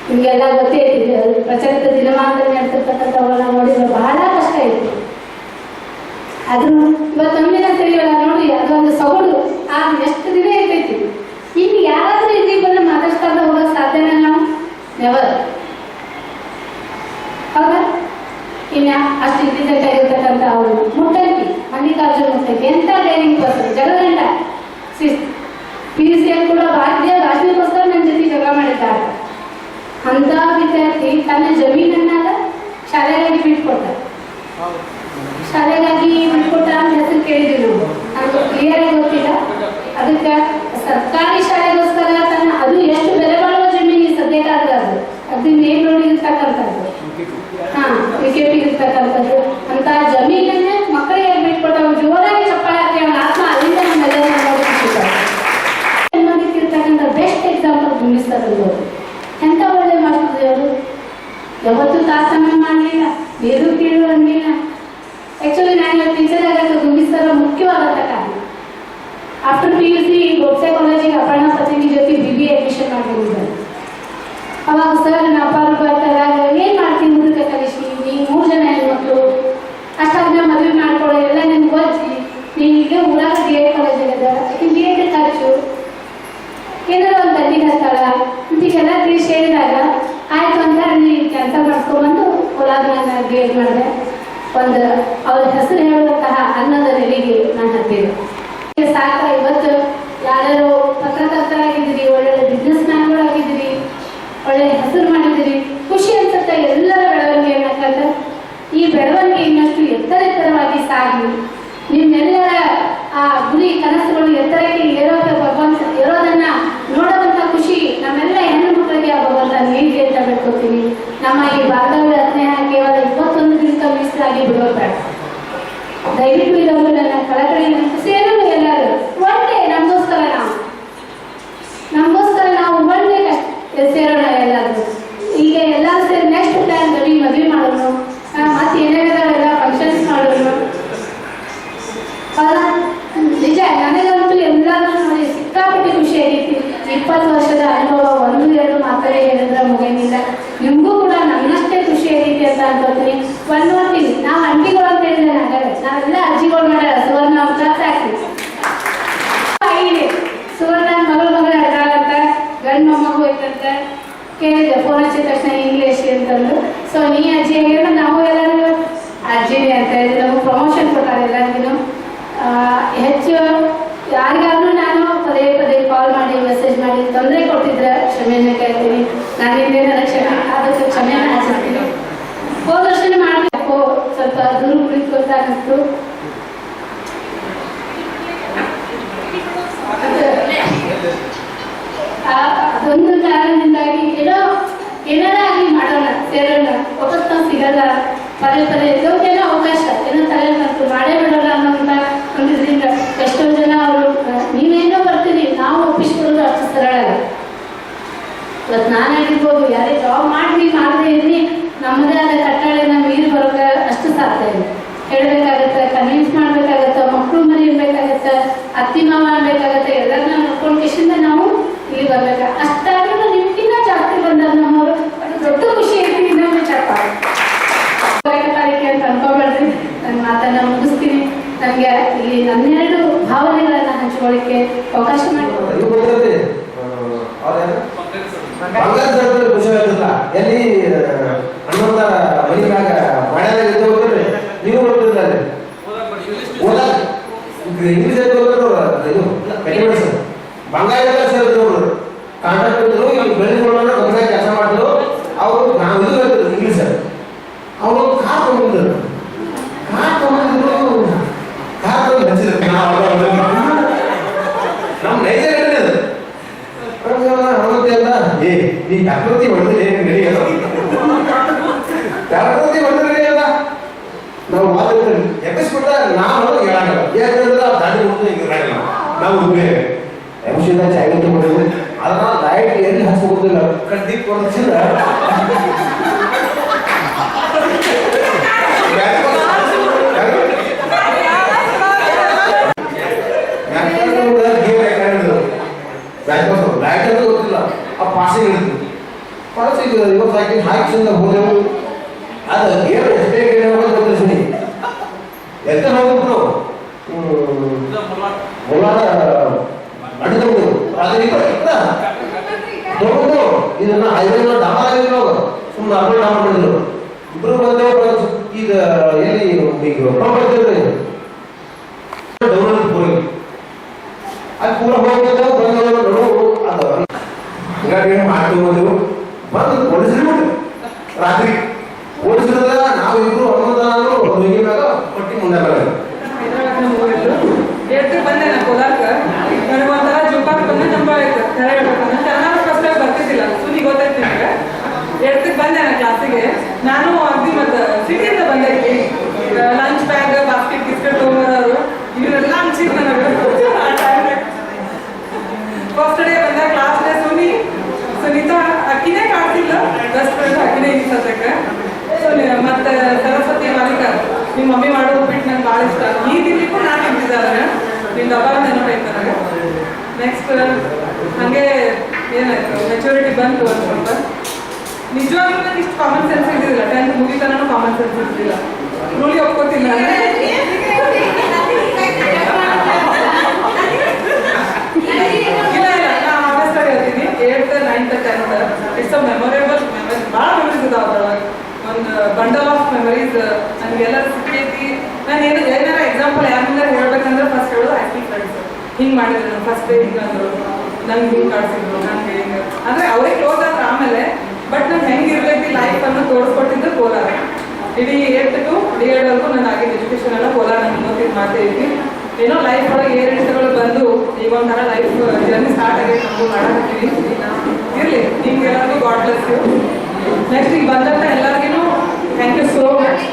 B: ನಿಮಗೆಲ್ಲ ಗೊತ್ತೇ ಐತಿದೆ, ಪ್ರಚಲಿತ ದಿನಮಾನದಲ್ಲಿ ನಡೆಸಿರ್ತಕ್ಕಂಥವ್ರನ್ನ ನೋಡಿದ್ರೆ ಬಹಳ ಕಷ್ಟ ಐತಿ. ಆದ್ರೂ ಇವತ್ತೊಂದಿನ ತಿಳಿಯಲ್ಲ ನೋಡಿ, ಅದೊಂದು ಸೊಗಡು. ಎಷ್ಟು ದಿನ ಇರ್ತೈತಿ. ಇನ್ನು ಯಾರಾದ್ರೂ ಇಲ್ಲಿ ಬಂದು ಮಾತಾಡ್ತಾ ಹೋಗಕ್ ಸಾಧ್ಯನ ನಾವು? ನೆವರ್. ಹೌದಾ? ಇನ್ನ ಅಷ್ಟು ಇಂಟೆಲಿಜೆಂಟ್ ಆಗಿರ್ತಕ್ಕಂಥ ಅವರು ಮುಟ್ಟಂಕಿ ಮಲ್ಲಿಕಾರ್ಜುನ್ ಮುಟ್ಟಂಕಿ ಎಂತ ಡೈರಿಂಗ್ ಪರ್ಸನ್, ಜಗಳಗಂಡ. PUC ಕೂಡ ಭಾಷಣಕ್ಕೋಸ್ಕರ ನನ್ನ ಜೊತೆ ಜಗಳ ಮಾಡಿದ್ದಾರೆ. ಅಂತ ವಿದ್ಯಾರ್ಥಿ ತನ್ನ ಜಮೀನನ್ನ ಶಾಲೆಗಾಗಿ ಬಿಟ್ಕೊಡ್ತಾರೆ. ಶಾಲೆಗಾಗಿ ಬಿಟ್ಕೊಟ್ಟ ಅಂತ ಹೆಸರು ಕೇಳಿದ್ವಿ ನಾವು, ನಮ್ಗೆ ಕ್ಲಿಯರ್ ಆಗಿ ಗೊತ್ತಿಲ್ಲ. ಅದಕ್ಕೆ ಸರ್ಕಾರಿ ಶಾಲೆಗೋಸ್ಕರ ತನ್ನ ಅದು ಎಷ್ಟು ಬೆಲೆ ಬಾಳುವ ಜಮೀನು ಸದ್ಯಕ್ಕಾಗಲ್ಲ. ಅದು ಮೇನ್ ರೋಡ್ ಇರ್ತಕ್ಕಂಥದ್ದು, KP ಇರ್ತಕ್ಕಂಥದ್ದು ಅಂತ ಜಮೀನನ್ನ ಮಕ್ಕಳಿಗೆ ಬಿಟ್ಕೊಟ್ಟ. ಜೋರಾಗಿ ಚಪ್ಪಾಳೆ ಹಾಕಿ ಅವನ ಆತ್ಮ ಅಲ್ಲಿಂದ ನಮ್ಮೆಲ್ಲರೂ ಇರ್ತಕ್ಕಂಥ ಬೆಸ್ಟ್ ಎಕ್ಸಾಂಪಲ್ ಗುಣಿಸ್ತಾರೆ. ಎಂತ ಒಳ್ಳೆ ಮಾಡ್ತಿದ್ರು ಅವರು. ಯಾವತ್ತೂ ತಾರತಮ್ಯ ಮಾಡಲಿಲ್ಲ, ಬೇರು ಕೀಳು ಅನ್ನಿಲ್ಲ. ಆಕ್ಚುಲಿ ನಾನು ಟೀಚರ್ ಆಗಕ್ಕೆ ಗುಂಬಿಸ್ತಾರ ಮುಖ್ಯವಾದಂಥ ಕಾರಣ. ಆಫ್ಟರ್ PUC ಗೋಡ್ಸೆ ಕಾಲೇಜಿಗೆ ಅಪರ್ಣಾ ಪತ್ರಿಕೆ ಜೊತೆ BBA ಅಡ್ಮಿಷನ್ ಮಾಡಿದ್ದಾರೆ. ಅವಾಗ ಸರ್ ನಮ್ಮ ಅಪ್ಪಾರು ಬರ್ತಾರಾಗ ಏನು ಮಾಡ್ತೀನಿ ಹುಡುಗ ಕಲಿಸಿ, ನೀವು 3 ಜನ ಹೆಣ್ಮಕ್ಳು ಅಷ್ಟಾದ್ಮೇಲೆ ಮದುವೆ ಮಾಡ್ಕೊಳ್ಳೋ ಎಲ್ಲ ನಿಮ್ಗೆ ಓದಿಸಿ, ನೀವು ಈಗ ಊರಾಗ BA ಕಾಲೇಜಿಗೆ BA ಖರ್ಚು ಏನಾದ್ರು ಒಂದು ಗಂಡಿಗೆ ಹತ್ತಾಳ ಇಂತಿಗೆಲ್ಲ ತಿಳಿಸಿ ಹೇಳಿದಾಗ ಆಯ್ತು ಅಂತ ಅಲ್ಲಿ ಕ್ಯಾನ್ಸಲ್ ಮಾಡಿಸ್ಕೊಂಡ್ಬಂದು ಕೋಲಾರನ ಗೇಟ್ ಮಾಡಿದೆ. ಒಂದು ಅವ್ರ ಹೆಸರು ಹೇಳುವಂತಹ ಅನ್ನದ ನೆಲೆಗೆ ನಾನು ಹತ್ತಿದೆ. ಸಾಕ ಇವತ್ತು ಯಾರು ಪತ್ರಕರ್ತರಾಗಿದ್ದೀರಿ, ಒಳ್ಳೊಳ್ಳೆ ಬಿಸ್ನೆಸ್ ಮ್ಯಾನ್ಗಳಾಗಿದ್ದೀರಿ, ಒಳ್ಳೆ ಹೆಸರು ಮಾಡಿದ್ದೀರಿ, ಖುಷಿ ಅನ್ಸುತ್ತೆ. ಎಲ್ಲರ ಬೆಳವಣಿಗೆ ಏನಕ್ಕಂದ್ರೆ ಈ ಬೆಳವಣಿಗೆ ಇನ್ನಷ್ಟು ಎತ್ತರವಾಗಿ ಸಾಗಿ ನಿಮ್ಮೆಲ್ಲರ ಆ ಗುರಿ ಕನಸುಗಳು ಎತ್ತರಕ್ಕೆ ಏರೋದನ್ನ ನೋಡುವಂತ ಖುಷಿ ನಮ್ಮೆಲ್ಲ ಹೆಣ್ಣು ಮಕ್ಕಳಿಗೆ ಭಗವಂತ ನೀಡಿ ಅಂತ ಬೇಡ್ಕೊತೀನಿ. ನಮ್ಮ ಈ ಬಾಂಧವ್ಯ ಸ್ನೇಹ ಕೇವಲ 21 ದಿನಕ್ಕೆ ಮೀಸಲಾಗಿ ಬಿಡೋಬೇಡ. ದಯವಿಟ್ಟು ಇದೊಂದು ನನ್ನ ಕಳಕಳಿ ಸೇರಲು ಎಲ್ಲರೂ ಒಳ್ಳೆ ನಮಗೋಸ್ಕರ ನಾವು ಒಳ್ಳೆ ಸೇರೋಣ. ಎಲ್ಲರೂ ಈಗ ಎಲ್ಲರೂ ಸೇರಿ ನೆಕ್ಸ್ಟ್ ಪ್ಲಾನ್ ಬರೀ ಮದುವೆ ಮಾಡೋಣ, ಮತ್ತೆ ಏನೇನೆಲ್ಲ ಫಂಕ್ಷನ್ಸ್ ಮಾಡೋಣ. ನಿಜ ನನಗಂತೂ ಎಲ್ಲರೂ ನೋಡಿ ಸಿಕ್ಕಾಪಟ್ಟೆ ಖುಷಿ ಆಗೈತಿ. 20 ವರ್ಷದ ಅನುಭವ 1-2 ಮಾತೇ ಹೇಳಿದ್ರೆ ಮುಗಿಯಂಗಿಲ್ಲ. ನಿಮಗೂ ಕೂಡ ನನ್ನಷ್ಟೇ ಖುಷಿ ಆಗೈತಿ ಅಂತ ಅನ್ಕೋತೀನಿ. ಒಂದು ನೋಡ್ತೀನಿ, ನಾವು ಅಂಟಿಗಳು ಅಂತ ಹೇಳಿದ್ರೆ ನಾವೆಲ್ಲ ಅಜ್ಜಿಗಳು ಮಾಡ್ಯಾರ. ಸುವರ್ಣ ಸಾಕ್ರಿ ಸುವರ್ಣ ಮಗಳ ಅಡ್ರಾಗಂತ ಗಂಡು ಮೊಮ್ಮಗು ಹೋಯ್ತಂತ ಕೇಳಿದೆ. ಫೋನ್ ಹಚ್ಚಿದ ತಕ್ಷಣ ಇಂಗ್ಲೀಷ್ ಅಂತಂದು. ಸೊ ನೀ ಅಜ್ಜಿ ಆಗಿರೋ ನಾವು ಎಲ್ಲರೂ ಅಜ್ಜಿನೇ ಅಂತ ಹೇಳಿದ್ರೆ ನಮಗೆ ಪ್ರಮೋಷನ್ ಕೊಟ್ಟಾರೆ ಎಲ್ಲರಿಗೂ. ಹೆಚ್ಚು ಯಾರಿಗಾದ್ರೂ ನಾನು ಪದೇ ಕಾಲ್ ಮಾಡಿ ಮೆಸೇಜ್ ಮಾಡಿ ತೊಂದರೆ ಕೊಟ್ಟಿದ್ರೆ ಕ್ಷಮೆಯನ್ನು ಕೇಳ್ತೀನಿ. ನಾನು ಹಿಂದೆ ನನಗೆ ಅದಕ್ಕೆ ಕ್ಷಮೆಯನ್ನು ಆಚರಿಸ್ತೀನಿ. ಹೋದ ವರ್ಷನೇ ಮಾಡಬೇಕು, ಸ್ವಲ್ಪ ದೂರ ಕುಳಿತುಕೊಳ್ತಾಗಿತ್ತು. ಅದೊಂದು ಕಾರಣದಿಂದಾಗಿ ಏನಾರ ಆಗಿ ಮಾಡೋಣ, ಸೇರೋಣ, ವಾಪಸ್ ನಾವು ಸಿಗಲ್ಲ. ಪದೇ ಏನೋ ಅವಕಾಶ ಏನೋ ತಲೆ ಮಾಡ್ತು ಮಾಡೇ ಬಿಡೋಣ ಅನ್ನೋಂಥ ಒಂದು ಇದರಿಂದ ಎಷ್ಟೋ ಜನ ಅವರು ಇವತ್ತು ನಾನು ಆಗಿರ್ಬೋದು, ಯಾರೇ ಜಾಬ್ ಮಾಡದೆ ಇರಲಿ, ನಮ್ಮದೇ ಆದ ಕಟ್ಟಳೆನ ಮೀರಿ ಬರೋಕೆ ಅಷ್ಟು ಸಾಧ್ಯ ಇದೆ. ಹೇಳ್ಬೇಕಾಗತ್ತೆ, ಕನ್ವಿನ್ಸ್ ಮಾಡ್ಬೇಕಾಗತ್ತೆ, ಮಕ್ಕಳು ಮನೆ ಇರ್ಬೇಕಾಗತ್ತೆ, ಅತ್ತಿ ಮಾವ ಅನ್ಬೇಕಾಗತ್ತೆ, ಎಲ್ಲರನ್ನ ನೋಡ್ಕೊಂಡು ಕಿಶಿಂದ ನಾವು ಇಲ್ಲಿ ಬರ್ಬೇಕು. ಅಷ್ಟಾದ್ರೂ ನಿಮ್ಗಿನ್ನ ಜಾಸ್ತಿ ಬಂದಾಗ ನಮ್ಮವರು ಅದು ದೊಡ್ಡ ಖುಷಿ ಐತಿ. ಇನ್ನೊಂದು ಚಪ್ಪಾಳೆ ತಾರೀಕೆ ಅಂತ ಅನ್ಕೋಬೇಡ್ರಿ. ನನ್ನ ಮಾತನ್ನ ಮುಗಿಸ್ತೀನಿ. ನನಗೆ ಇಲ್ಲಿ ನನ್ನೆರಡು ಭಾವನೆಗಳನ್ನ ಹಂಚ್ಕೊಳ್ಳಿಕ್ಕೆ ಅವಕಾಶ ಮಾಡಿ
C: ಖುಷಿ ಆಗ್ತದ. ಎಲ್ಲಿ ಹನ್ನೊಂದ ಮನಿಗಾಗ ಮಾಡ್ಯಾಗ ಇದ್ದು ಹೋಗ್ರಿ, ನೀವು ಬರ್ತಿರ್ತಾರೆ ಓದಾಕ ಇಂಗ್ಲೀಷ್ ಬಂಗಾಳ ಸೇರಿದ್ರು ಕಾಂಟ್ರಾಕ್ಟ್ ಇದ್ರು, ಇಲ್ಲಿ ಬೆಳೆಸ್ಕೊಳ್ಳೋಣ ಬಂಗಾಳ ಕೆಲಸ ಮಾಡಿದ್ರು. ಅವರು ನಾವು ಇದು ಹೇಳ್ತಿದ್ರು ಇಂಗ್ಲೀಷ್. ಅವರು ಕಾರ್ ತಗೊಂಡಿದ್ರು, ಕಾರ್ ತಗೊಂಡಿದ್ರು, ಕಾರ್ ತಗೊಂಡು ಹಚ್ಚಿದ್ರು. ನಮ್ಮ ನೈಜ ಈ ಪ್ರಕೃತಿ ಹೊಡೆದ್ರೆ ಪ್ರಕೃತಿ ಹೊಡೆದ್ರೆ ನಾವು ಎಬ್ಬಿಸ್ಬಿಟ್ಟ ನಾವು ಹೇಳಲ್ಲ. ಯಾಕಂದ್ರೆ ದಾಡಿ ಹೊಡೆದು ಈಗ ಹೇಳಲ್ಲ. ನಾವು ಎಂಶಿದ ಜಾಗೃತಿ ಮಾಡಿದ್ವಿ. ಅದನ್ನ ಲೈಟ್ ಎಲ್ಲಿ ಹಚ್ಕೋದಿಲ್ಲ, ಕಡ್ಡಿ ಕೊಡಿಸಿಲ್ಲ ಲೈಟ್ ಅಂತ ಗೊತ್ತಿಲ್ಲ. ಆ ಪಾಸಿಂಗ್ ಹಿಡಿದು ಪಾಸಿಂಗ್ ಇವತ್ತು ಹಾಕಿ ಹಾಕಿಸಿಂದ ಹೋದೆವು. ಅದು ಏನು ಎಷ್ಟೇ ಗೊತ್ತಿರ್ತೀನಿ ಎತ್ತ ಹೋಗ್ಬಿಟ್ಟು ಮುಲಾಡ ಅಡ್ಡ ತಗೊಂಡು ತಗೊಂಡು ಇದನ್ನ ಐದೈದು ಡಾಮರ್ ಆಗಿದ್ರು. ಸುಮ್ಮನೆ ಅರ್ಧ ಡಾಮರ್ ಮಾಡಿದ್ರು. ಇಬ್ರು ಬಂದೇವು. ಈಗ ಎಲ್ಲಿ ಈಗ ಬರ್ತಿರ್ರಿ ಅದು ಪೂರ ಹೋಗ್ಬೇಕು ಬಂದು ಅದು ಹಂಗಾಗಿ ಮಾಡ್ಕೊಂಡು ಬಂದು ಓಡಿಸಿರ್ಬಿಟ್ಟು ರಾತ್ರಿ ಓಡಿಸಿದ್ರೆ ನಾವು ಇಬ್ರು ಹೊರಗಿನಾಗ ಪಟ್ಟಿ ಮುಂದೆ ಬರೋದು.
G: ಬಂದೆ ನಾ ಕೋಲಾರ್ಕ. ನನಗೆ ಒಂಥರ ಜೋಪಾಕ್ ಬಂದು ನಂಬ ಆಯ್ತು. ಕನ್ನಡ ಫಸ್ಟ್ ಬರ್ತಿದ್ದಿಲ್ಲ, ಸುನಿ ಗೊತ್ತಾಯ್ತು ನಿಮಗೆ. ಎಡ್ತಿಗೆ ಬಂದೆ ನಾ ಕ್ಲಾಸಿಗೆ. ನಾನು ಅಗ್ದಿ ಮತ್ತೆ ಸಿಟಿಯಿಂದ ಬಂದೆ. ಲಂಚ್ ಬ್ಯಾಗ್, ಬಾಸ್ಕೆಟ್, ಬಿಸ್ಕೆಟ್ ತೊಗೊಂಬರೋರು ಇವರೆಲ್ಲ ಹಂಚಿದ್ರು ನನಗೆ. ಫಸ್ಟ್ ಡೇ ಬಂದ ಕ್ಲಾಸ್ ಡೇ ಸುನೀತಾ ಅಕ್ಕಿನೇ ಕಾಡ್ತಿಲ್ಲ, ಬೆಸ್ಟ್ ಫ್ರೆಂಡ್ ಅಕ್ಕಿನೇ ಈ ಸದ್ಯಕ್ಕೆ. ಮತ್ತೆ ಸರಸ್ವತಿ ಮಾಲೀಕರ್, ನಿಮ್ಮ ಮಮ್ಮಿ ಮಾಡೋದು ಬಿಟ್ಟು ನಂಗೆ ಭಾಳ ಇಷ್ಟ. ಈ ದಿನಕ್ಕೂ ನಾನು ನಿಂತಿದ್ದಾರೆ, ನಿನ್ನ ಡಬ್ಬ ನೆನಪಾಯ್ತು ನನಗೆ. ನೆಕ್ಸ್ಟ್ ಹಾಗೆ ಏನಾಯ್ತು, ಮೆಚುರಿಟಿ ಬಂತು ಒಂದು ಸ್ವಲ್ಪ. ನಿಜವಾಗ್ಲೂ ನನಗೆ ಇಷ್ಟು ಕಾಮನ್ ಸೆನ್ಸ್ ಇದ್ದಿಲ್ಲ. 10th ಮುಗಿತನೂ ಕಾಮನ್ ಸೆನ್ಸ್ ಇದ್ದಿಲ್ಲ. ರೂಢಿ ಒಪ್ಕೋತಿಲ್ಲ. ಇಲ್ಲ ನಾ ಆಗಸ್ಟ್ ಹೇಳ್ತೀನಿ. 8th, 9th, 10th it's a memorable memory. ಭಾಳ ಮೆಮೊರೀಸ್ ಇದಾವೆ ಅದ್ರೊಳಗೆ. ಒಂದು ಬಂಡಲ್ ಆಫ್ ಮೆಮೊರೀಸ್ ನನಗೆಲ್ಲ ಸಿಕ್ಕೈತಿ. ನಾನು ಏನಾರ ಎಕ್ಸಾಂಪಲ್ ಯಾರಿಂದ ಹೇಳ್ಬೇಕಂದ್ರೆ ಫಸ್ಟ್ ಹೇಳೋದು ಆ್ಯಕ್ಟಿಂಗ್ ಫ್ರೆಂಡ್ಸ್. ಹಿಂಗೆ ಮಾಡಿದ್ರು ನಾನು ಫಸ್ಟ್ ಡೇ ಹಿಂಗಂದ್ರು, ನಂಗೆ ಹಿಂಗೆ ಕಾಡ್ಸಿದ್ರು, ನನಗೆ ಹಿಂಗೆ ಅಂದರೆ ಅವರೇ ಕ್ಲೋಸ್ ಆದ್ರೆ ಆಮೇಲೆ. ಬಟ್ ನಾನು ಹೆಂಗೆ ಇರಬೇಕು ಲೈಫ್ ಅನ್ನು ತೋರಿಸ್ಕೊಟ್ಟಿದ್ದು ಕೋಲಾರ. ಇಡೀ 8th to D.Ed ನಾನು ಆಗಿದ್ದ ಎಜುಕೇಶನ್ ಎಲ್ಲ ಕೋಲಾರ. ನಾನು ಇನ್ನೊಂದು ಮಾಡ್ತಾ ಇದ್ವಿ. ಏನೋ ಲೈಫ್ ಒಳಗೆ ಏರಿಳಿತಗಳು ಬಂದು ಈಗ ಒಂಥರ ಲೈಫ್ ಜರ್ನಿ ಸ್ಟಾರ್ಟ್ ಆಗೈತೆ. ನಮಗೂ ಮಾಡಾಕತ್ತೀವಿ. ಇರಲಿ, ನಿಮ್ಗೆಲ್ಲರಿಗೂ ಗಾಡ್ ಬ್ಲೆಸ್ ಯು. ನೆಕ್ಸ್ಟ್ ಈಗ ಬಂದಂಥ ಎಲ್ಲರಿಗೂ thank you so much.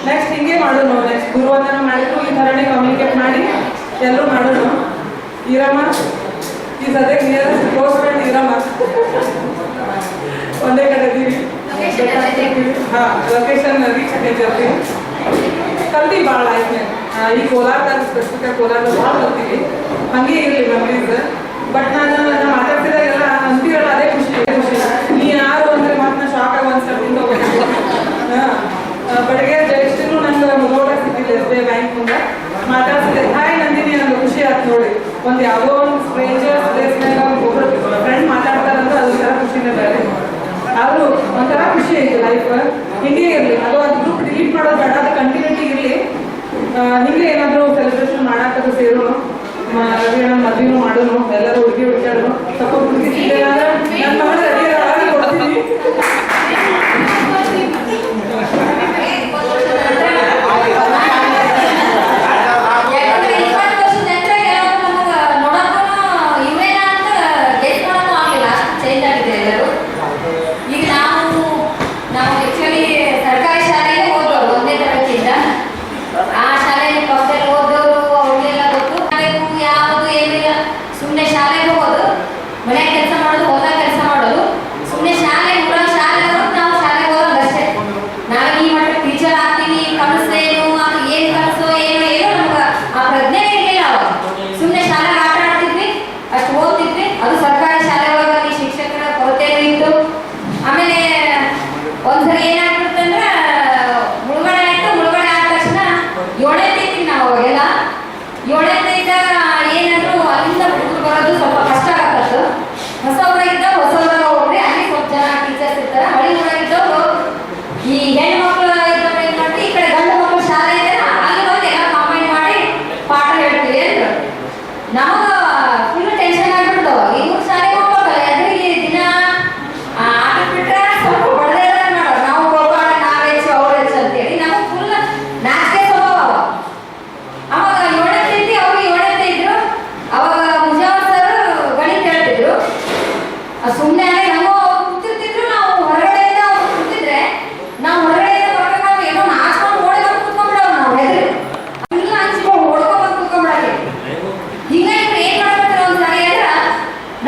G: Next ಹಿಂಗೆ ಮಾಡೋಣ. ನೆಕ್ಸ್ಟ್ ಗುರುವಂದನ ಮಾಡಿದ್ರು ಈ ಥರನೇ ಕಮ್ಯುನಿಕೇಟ್ ಮಾಡಿ ಎಲ್ಲರೂ ಮಾಡೋಣ. ಈರಮ್ಮ ಈ ಸದ್ಯಕ್ಕೆ ನಿಯರೆಸ್ಟ್ ಕ್ಲೋಸ್ ಫ್ರೆಂಡ್ ಈರಮ್ಮ. ಒಂದೇ ಕಡೆ ಇದ್ದೀವಿ. ಹಾಂ, ಲೊಕೇಶನ್ ರೀಚ್ ಆಗಿರ್ತೀವಿ. ಕಲ್ತಿ ಭಾಳ ಆಯ್ತು. ಈ ಕೋಲಾರದಾಗ ಸ್ಪೆಸಿಫಿಕ್ ಕೋಲಾರದಾಗ ಭಾಳ ಕಲ್ತೀವಿ. ಹಂಗೆ ಇರಲಿ ಮೆಮರೀಸ್. ಬಟ್ ನಾನು ಮಾತಾಡ್ತಿದ್ದಾಗೆಲ್ಲ ಅಂತೀರಲ್ಲ, ಅದೇ ಖುಷಿ. ನೀ ಯಾರು ಅಂದರೆ ಮಾತನ್ನ ಶಾಕ್ ಆಗಿ ಒಂದು ಸರ್ತಿಂದ ಹೋಗ್ಬೇಕು. ಬೆಳಗ್ಗೆ ಜಯಶ್ರೀನು ನಂಗೆ ಮುಗೋಟ ಸಿಕ್ಕಿದೆ ಎಸ್ ಬಿ ಐ ಬ್ಯಾಂಕ್ ಮುಂದೆ ಮಾತಾಡ್ತಿದ್ದೆ. ಹಾಯ್ ನಂದಿನಿ, ನಂಗೆ ಖುಷಿ ಆಯ್ತು ನೋಡಿ. ಒಂದು ಯಾವುದೋ ಒಂದು ಸ್ಟ್ರೇಂಜರ್ಸ್ ಪ್ಲೇಸ್ನಾಗ ಒಬ್ಬರು ಫ್ರೆಂಡ್ ಮಾತಾಡ್ತಾರಂದ್ರೆ ಅದೊಂಥರ ಖುಷಿನೇ ಬೇರೆ. ಆದರೂ ಒಂಥರ ಖುಷಿ ಐತಿ ಲೈಫ್. ಹಿಂಗೆ ಇರಲಿ. ಅದು ಒಂದು ಗ್ರೂಪ್ ಡಿಲೀಟ್ ಮಾಡೋದು ಬೇಡ, ಅದು ಕಂಟಿನ್ಯೂಟಿ ಇರಲಿ. ಹಿಂಗೆ ಏನಾದರೂ ಸೆಲೆಬ್ರೇಷನ್ ಮಾಡಾಕದು ಸೇರೋಣ, ಮದುವೆನೂ ಮಾಡೋಣ, ಎಲ್ಲರೂ ಹುಡುಗಿ ಹುಡುಕಾಡೋಣ. ಸ್ವಲ್ಪ ಹುಡುಗಿ ಸಿಗ್ತೇನೆ ಅಂದ್ರೆ ನನ್ನ ಮಗಳ ರೆಡಿ ಕೊಡ್ತೀನಿ.
E: ಸುಮ್ಮನೆ ಶಾಲೆಗೆ ಹೋಗೋದು, ಮನೆ ಕೆಲಸ ಮಾಡೋದು, ಹೋದಾಗ ಕೆಲಸ ಮಾಡೋದು, ಸುಮ್ಮನೆ ನಾವು ಕೂತಿರ್ತಿದ್ರು, ನಾವು ಹೊರಗಡೆಯಿಂದ ಅವ್ರು ಕೂತಿದ್ರೆ ನಾವು ಹೊರಗಡೆಯಿಂದ ಬರ್ಬೇಕಾದ್ರೆ ಏನೋ ನಾಚ್ಕೊಂಡು ಓಡಿ ಬಂದು ಕೂತ್ಕೊಂಡ್ಬಿಡೋರು ನಾವು ಎದುರು ಇಲ್ಲ ಹಂಚ್ಕೊಂಡು ಓಡ್ಕೊಂಡ್ಬಂದು ಕೂತ್ಕೊಂಡ್ಬಿಡೋದು. ಈಗ ಇವ್ರು ಏನ್ ಮಾಡ್ತಾರೆ ಒಂದ್ಸರಿ ಅಂದ್ರ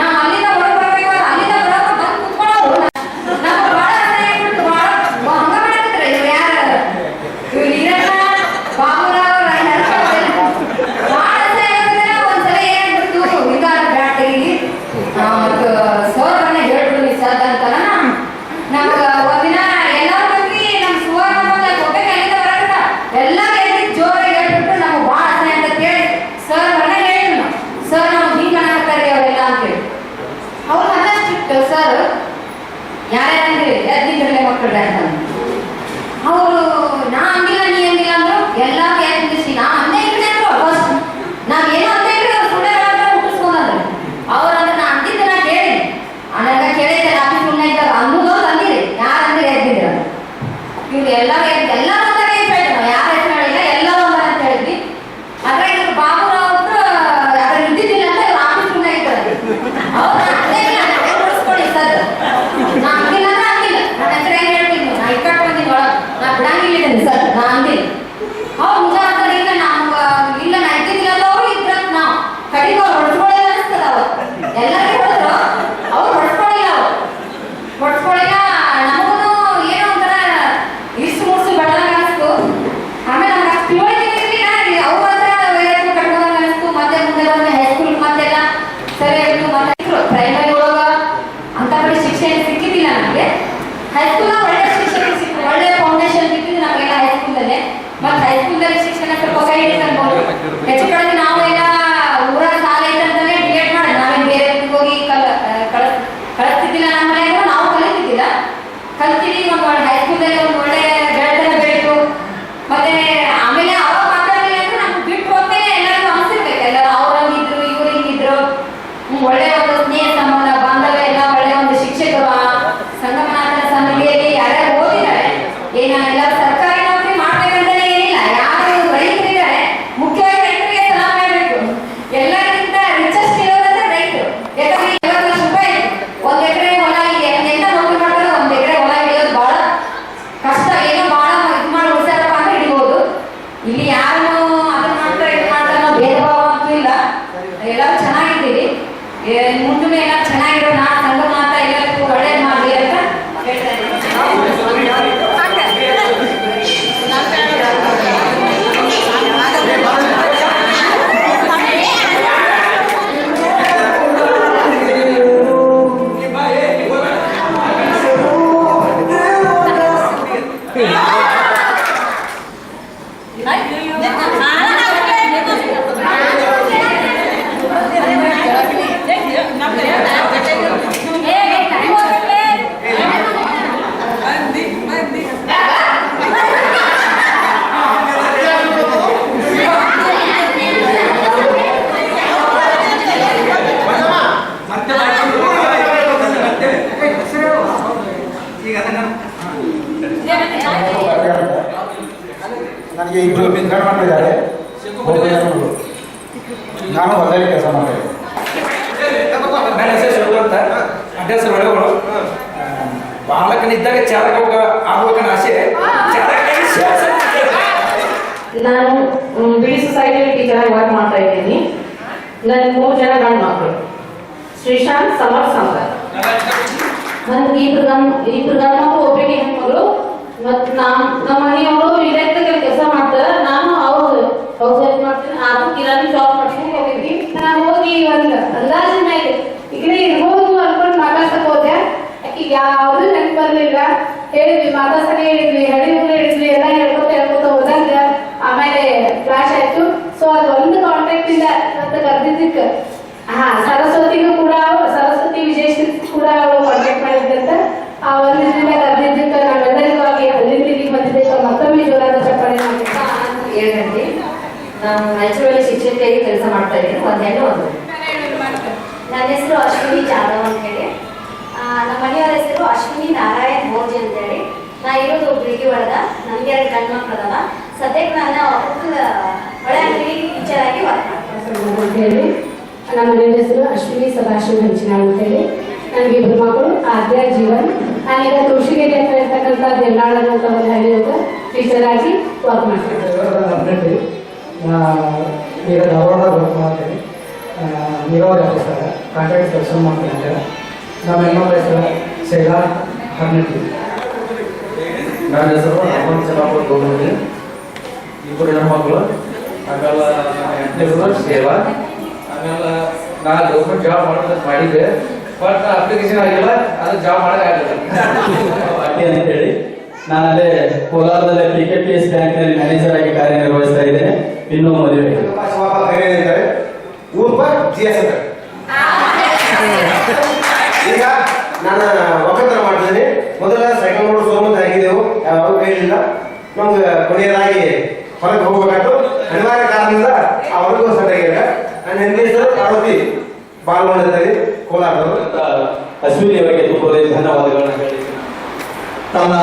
E: ನಾವು ಅಲ್ಲಿಂದ ಹೊರಗೆ ಬರ್ಬೇಕಾದ್ರೆ ಅಲ್ಲಿಂದ ಬರೋರು ಬಂದು ಕೂತ್ಕೊಳ್ಳೋರು. ನಾವು ಭಾಳ ಆಗ್ಬಿಟ್ಟು ಭಾಳ ಹಂಗ ಮಾಡಾಕತ್ತಾರೆ ಇವ್ರು ಯಾರು ಇವ್ರು ಈರಣ್ಣ ಬಾಬುರಾವ್ ಭಾಳ ಒಂದ್ಸಲ ಏನಾಗ್ಬಿಟ್ಟು ಈಗ ಬ್ಯಾಟಿಗೆ ಸರ್ ಮನೆ ಹೇಳ್ಬಿಡು ಸರ್ ಅಂತಾನ ನಮ್ಗ ಒಂದಿನ ಎಲ್ಲಾರ ಬಗ್ಗೆ ನಮ್ ಸುವರ್ಣ ಬಂದ ಕೊಟ್ಟೆ ಅಲ್ಲಿಂದ ಬರಲ್ಲ ಎಲ್ಲ ಜೋರಾಗಿ ಹೇಳ್ಬಿಟ್ಟು ನಮ್ಗೆ ಭಾಳ ಆಸೆ ಅಂತ ಕೇಳಿ ಸರ್ ಮನೆ ಹೇಳಿ ಸರ್ ನಾವು ಹಿಂಗ ಅನ್ನಕತ್ತಾರೆ ಅವರೆಲ್ಲ ಅಂತೇಳಿ ಅವ್ರು ಅನ್ನಷ್ಟಿಟ್ಟು ಸರ್ ಯಾರ್ಯಾರಂದ್ರೆ ಎದ್ದಿದ್ರಲ್ಲೇ ಮಕ್ಕಳ್ರೆ ಅಂತ ಅವರು ನಾ ಅಂದಿಲ್ಲ ನೀ ಅಂದಿಲ್ಲ ಅಂದ್ರು ಎಲ್ಲ ಎದ್ದಿಸಿ ನಾ ಅಂದೇ ಇದ್ರೆ ಫಸ್ಟ್ ನಾವೇನು ಅಂತ ಇದ್ರೆ ಅವ್ರು ಸುಳ್ಳೆ ಹುಟ್ಟಿಸ್ಕೊಂಡ್ರೆ ಅವ್ರಂದ್ರೆ ನಾ ಅಂದಿದ್ದೆ ನಾ ಕೇಳಿ ನನಗ ಕೇಳಿದ್ದೆ ರಾತ್ರಿ ಸುಮ್ಮನೆ ಇದ್ದಾಗ ಅನ್ನೋದು ಅಂದಿರಿ ಯಾರು ಅಂದ್ರೆ ಎದ್ದಿದ್ರ ಇವ್ರು ಎಲ್ಲ ಒಂದಾಗ ಹೇಳ್ತಾರೆ ಯಾರು ಹೆಸರು ಹೇಳಿಲ್ಲ ಎಲ್ಲ ಒಂದ ಅಂತ ಹೇಳಿದ್ವಿ. ಆದ್ರೆ ಇವ್ರು ಬಾಬುರಾವ್ ಅದ್ರ ಇದ್ದಿದ್ದಿಲ್ಲ ಅಂತ ಇವ್ರು ಆಫೀಸ್ ಸುಮ್ಮನೆ ಇದ್ದಾರೆ ಅವ್ರು ಅದೇ ಉಳಿಸ್ಕೊಳ್ಳಿ ಸರ್ ನಾ ಅಂದಿಲ್ಲ ಅಂದ್ರೆ ಅಂದಿಲ್ಲ ನನ್ನ ಹೆಸರು ಏನ್ ಹೇಳ್ತೀನಿ ನಾ ಇಕ್ಕಟ್ಟು ಬಂದಿನಿ ಒಳಗೆ ನಾ ಬಿಡಂಗಿಲ್ಲ ಸರ್ ನಾ ಅಂದಿಲ್ಲ ಅವ್ರು ನಿಜ ಅಂತಾರೆ ಇಲ್ಲ ನಮ್ಗ ಇಲ್ಲ ನಾ ಇದ್ದಿದ್ದಿಲ್ಲ ಅಂತ ಅವ್ರು ಇದ್ರ ನಾವು ಕಡಿಮೆ ಅವ್ರು ಹೊಡ್ಕೊಳ್ಳಿಲ್ಲ ಅನಿಸ್ತದ ಅವ್ರು ಎಲ್ಲರಿಗೂ ಹೊಡೆದ್ರು ಅವ್ರು ಹೊಡ್ಕೊಳ್ಳಿಲ್ಲ ಹೊಡ್ಕೊಳ್ಳಿಲ್ಲ ನಮಗೂ ಏನೋ ಒಂಥರ ಇಷ್ಟು ಮುಡ್ಸು ಬೆಳದಂಗ ಅನಿಸ್ತು. ಆಮೇಲೆ ನಮ್ಗೆ ಅಷ್ಟು ತಿಳುವಳಿಕೆ ಅವ್ರ ಹತ್ರ ವೈರತ್ವ ಕಟ್ಕೊಂಡಂಗ ಅನಿಸ್ತು. ಮತ್ತೆ ಮುಂದೆ ಬಂದ ಹೈಸ್ಕೂಲ್ ಮತ್ತೆಲ್ಲ ಸರಿ ಆಯ್ತು ಮತ್ತೆ ಪ್ರೈಮರಿ ಒಳಗ ಅಂತ ಬರೀ ಶಿಕ್ಷಣ ಸಿಕ್ಕಿದ್ದಿಲ್ಲ ನಮಗೆ. ಹೈಸ್ಕೂಲ್ ಒಳ್ಳೆ ಶಿಕ್ಷಣ ಸಿಕ್ತು, ಒಳ್ಳೆ ಫೌಂಡೇಶನ್ ಸಿಕ್ಕಿದ್ದು ನಮಗೆಲ್ಲ ಹೈಸ್ಕೂಲಲ್ಲೇ. ಮತ್ತೆ ಹೈಸ್ಕೂಲಲ್ಲಿ ಶಿಕ್ಷಣ ಸ್ವಲ್ಪ ಕೈ ಹಿಡಿದು ಹೆಚ್ಚು ಕಡಿಮೆ ನಾವೆಲ್ಲ ಊರ ಸಾಲ ಐತಂತಾನೆ ಡಿಲೇಟ್ ಮಾಡಿ ನಾವೇನು ಬೇರೆ ಹೋಗಿ ಕಳಿಸ್ತಿದ್ದಿಲ್ಲ. ನಮ್ಮ ಮನೆಯಾಗ ನಾವು ಕಲಿತಿದ್ದಿಲ್ಲ, ಕಲ್ತೀವಿ. ಒಂದು ಒಳ್ಳೆ ಹೈಸ್ಕೂಲಲ್ಲಿ ಒಂದು ಒಳ್ಳೆ ಗೆಳತನ ಬೆಳೆತು. ಮತ್ತೆ ಆಮೇಲೆ ಅವಾಗ ಮಾತಾಡಲಿಲ್ಲ ಅಂದ್ರೆ ನಮ್ಗೆ ಬಿಟ್ಟು ಹೋಗ್ತೇನೆ ಎಲ್ಲರಿಗೂ ಅನಿಸಿರ್ಬೇಕು. ಎಲ್ಲರೂ ಅವ್ರಂಗಿದ್ರು ಇವ್ರು ಹಿಂಗಿದ್ರು. ಒಳ್ಳೆ ಒಂದು ಸ್ನೇಹ ಸಂಬಂಧ ಬಾಂಧವ್ಯ ಎಲ್ಲ ಒಳ್ಳೆ ಒಂದು ಶಿಕ್ಷಕರು ಸಂಗಮನಾಥನ ಸನ್ನಿಧಿಯಲ್ಲಿ ಯಾರ್ಯಾರು ಓದಿದ್ದಾರೆ ಏನ ಎಲ್ಲ ಸರ್ಕಾರಿ ನೌಕರಿ ಮಾಡ್ಬೇಕಂತಾನೆ ಏನಿಲ್ಲ. ಯಾರು ರೈತರಿದ್ದಾರೆ ಮುಖ್ಯವಾಗಿ ರೈತರಿಗೆ ಸಲಾಮ ಮಾಡಬೇಕು. ಎಲ್ಲರಿಗಿಂತ ರಿಚೆಸ್ಟ್ ಇರೋದಂದ್ರೆ ರೈತರು. ಯಾಕಂದ್ರೆ 50 ಲಕ್ಷ ರೂಪಾಯಿ 1 ಎಕರೆ ಹೊಲ ಇದೆ. ಎಂತ ನೌಕರಿ ಮಾಡ್ತಾರೆ 1 ಎಕರೆ ಹೊಲ ಹಿಡಿಯೋದು ಬಹಳ ಕಷ್ಟ. ಏನೋ ಬಹಳ ಇದು ಮಾಡಿ ಉಳಿಸಾರಪ್ಪ ಅಂತ ಹಿಡಿಬೋದು. ಇಲ್ಲಿ ಯಾರು ಅದನ್ನ ಮಾಡ್ತಾರೆ ಇದು ಮಾಡ್ತಾರೆ ಅನ್ನೋ ಭೇದ ಭಾವ ಅಂತೂ ಇಲ್ಲ. ಎಲ್ಲರೂ ಚೆನ್ನಾಗಿದ್ದೀವಿ. ಮುಂದೆ ಎಲ್ಲ ಚೆನ್ನಾಗಿರೋ ನಾ ಸಂಗಮನಾಥ ಎಲ್ಲರಿಗೂ ಒಳ್ಳೇದು ಮಾಡಲಿ ಅಂತ ಹೇಳ್ತಾ
I: ನನಗೆ ಇಬ್ಬರು ಗಂಡು ಮಕ್ಕಳಿದ್ದಾರೆ. ನಾನು ಹೊಲದಲ್ಲಿ ಕೆಲಸ ಮಾಡ್ತೇನೆ.
A: ನನ್ನ ಹೆಸರು ಶಿವ ಅಂತ, ಅಡ್ಡ ಹೆಸರು ಒಳಗಳು. ಬಾಲಕನಿದ್ದಾಗ ಚಾಲಕ ಆಗ್ಬೇಕನ್ನ ಆಸೆ.
D: ನಾನು ಬಿಡಿ ಸೊಸೈಟಿಯಲ್ಲಿ ಟೀಚರ್ ಆಗಿ ವರ್ಕ್ ಮಾಡ್ತಾ ಇದ್ದೀನಿ. ನನ್ನ 3 ಜನ ಗಂಡು ಮಕ್ಕಳು, ಶ್ರೀಶಾಂತ್, ಸಮರ್, ಸಂಪತ್. ನನ್ಗೆ ಇಬ್ರು ಗಂಡು ಮಕ್ಕಳು, ಒಬ್ಬರಿಗೆ ಹೆಣ್ಮಗಳು. ಮತ್ತು ನಮ್ಮ ಮನೆಯವರು ವಿಲೇಜ್ನಲ್ಲಿ ಕೆಲಸ ಮಾಡ್ತಾರೆ. ನಾನು ಹೌಸ್ ಹೆಲ್ಪ್ ಮಾಡ್ತೀನಿ. ಅದು ಕಿರಾಣಿ ಜಾಬ್ ಮಾಡ್ತೀನಿ ಹೋಗಿದ್ವಿ.
B: ನಾನು ಹೋಗಿ ಒಂದು ಅಂದಾಜಿನ ಮೇಲೆ ಈಗಲೇ ಇರ್ಬೋದು ಅನ್ಕೊಂಡು ಮಾತಾಡ್ಸಕ್ ಹೋದೆ. ಆಕಿಗೆ ಯಾವ್ದು ನೆನಪು ಬರ್ಲಿಲ್ಲ. ಹೇಳಿದ್ವಿ ಮಾತಾಡ್ಸಕ್ಕೆ ಹೇಳಿದ್ವಿ, ಹಳ್ಳಿಗಳು ಹೇಳಿದ್ವಿ, ಎಲ್ಲ ಹೇಳ್ಕೊತ ಹೋದಾಗ ಆಮೇಲೆ ಫ್ಲಾಶ್ ಆಯ್ತು. ಸೊ ಅದು ಒಂದು ಕಾಂಟ್ಯಾಕ್ಟ್ ಇಂದ ಅಂತ ಕರೆದಿದ್ದಕ್ಕೆ ಸರಸ್ವತಿಗೂ ಕೂಡ ಸರಸ್ವತಿ ವಿಜಯ್ ಕೂಡ ಅವಳು ಕಾಂಟ್ಯಾಕ್ಟ್ ಮಾಡಿದ್ದಂತ ಆ ಒಂದು ದಿನ ಕರೆದಿದ್ದಕ್ಕೆ ನಾವೆಲ್ಲರಿಗೂ ಆಗಿ ಅಲ್ಲಿಂದ ಇಲ್ಲಿಗೆ ಬಂದಿದ್ದಕ್ಕೆ ಮತ್ತೊಮ್ಮೆ ಜೋರಾದ ಚಪ್ಪಾಳೆ
E: ಹೇಳ್ರಿ. ನಾನು ರಾಯಚೂರಲ್ಲಿ ಶಿಕ್ಷಕಿಯಾಗಿ ಕೆಲಸ ಮಾಡ್ತಾ ಇದ್ದೀನಿ. ಒಂದು ಹೆಣ್ಣು ಒಂದು. ನನ್ನ ಹೆಸರು ಅಶ್ವಿನಿ ಜಾಧವ್ ಅಂತ ಹೇಳಿ. ನಮ್ಮ ಮನೆಯವರ ಹೆಸರು ಅಶ್ವಿನಿ ನಾರಾಯಣ್ ಮೋರ್ಜಿ ಅಂತ ಹೇಳಿ. ನಾ ಇರೋದು ಬಿಳಿಗಿ ಒಳಗ. ನಮ್ಗೆ 2 ಗಂಡು ಮಕ್ಕಳು ಅದಾವ. ಸದ್ಯಕ್ಕೆ ನಾನು ಹೊಳೆ ಅಂಗಡಿ ಟೀಚರ್ ಆಗಿ ವರ್ಕ್ ಮಾಡ್ತೀನಿ
B: ಅಂತ ಹೇಳಿ. ನಮ್ಮ ಮನೆಯ ಹೆಸರು ಅಶ್ವಿನಿ ಸದಾಶಿವ ಹಂಚಿನಾಳ್ ಅಂತ ಹೇಳಿ. ನನಗೆ ಇಬ್ಬರು ಮಕ್ಕಳು ಆದ್ಯ ಜೀವನ್. ನಾನೀಗ ತುಳಸಿಗೆರೆ ಹತ್ರ ಇರ್ತಕ್ಕಂಥ ದೇವನಾಳ ಅಂತ ಒಂದು ಹಳ್ಳಿಯಲ್ಲಿ ಟೀಚರ್ ಆಗಿ ವರ್ಕ್ ಮಾಡ್ತೀನಿ.
J: ಈಗ ಧಾರವಾಡ ವರ್ಕ್ ಮಾಡ್ತೀನಿ. ನೀರಾವರಿ ಆಫೀಸರ್ ಕಾಂಟ್ರಾಕ್ಟ್ ಕೆಲಸ ಮಾಡ್ತೀನಿ. ನಮ್ಮ ಹೆಣ್ಮಕ್ಳ ಹೆಸರು ಶೈಲಾ ಹರ್ನಟ್ಟಿ.
A: ನನ್ನ ಹೆಸರು ಅಹಮದ್ ಸಲಾಪುರ್ ಗೋಮತಿ. ಇಬ್ಬರು ಹೆಣ್ಮಕ್ಳು. ಆಮೇಲೆ ನನ್ನ ಹೆಸರು ಸೇವಾ. ಆಮೇಲೆ ನಾನು ಗೌರ್ಮೆಂಟ್ ಜಾಬ್ ಮಾಡಿದ್ದೆ, ಬಟ್ ಅಪ್ಲಿಕೇಶನ್ ಆಗಿಲ್ಲ, ಅದು ಜಾಬ್ ಮಾಡೋಕ್ಕಾಗಲ್ಲ.
F: ಪಾಟೀಲ್ ಅಂತ ಹೇಳಿ ನಾನಲ್ಲೇ ಕೋಲಾರದಲ್ಲೇ PKPS ಬ್ಯಾಂಕ್ನಲ್ಲಿ ಮ್ಯಾನೇಜರ್ ಆಗಿ ಕಾರ್ಯನಿರ್ವಹಿಸ್ತಾ ಇದ್ದೇನೆ. ಇನ್ನೂ ಮದುವೆ
C: ಈಗ ನಾನು ಒಕ್ಕತರ ಮಾಡ್ತೀನಿ. ಮೊದಲ ಸೈಕಲ್ ರೋಡ್ ಸೋಮಂತ ಆಗಿದ್ದೆವು, ಯಾವ ಕೈಲಿಲ್ಲ. ನಮ್ಗೆ ಕೊನೆಯದಾಗಿ ಹೊರಗೆ ಹೋಗ್ಬೇಕಾಯ್ತು. ಅನಿವಾರ್ಯ ಕಾರಣದಿಂದ ಅವ್ರಿಗೂ ಸರಿಯಾಗಿಲ್ಲ. ನನ್ನ ಹೆಸರು ಪಾರ್ವತಿ ಬಾಲ್ ಮಾಡಿದ್ದಾರೆ ಕೋಲಾರದವರು.
F: ಅಶ್ವಿನಿ ಅವರಿಗೆ ತುಂಬ ಧನ್ಯವಾದಗಳನ್ನ ಹೇಳಿ ತಮ್ಮ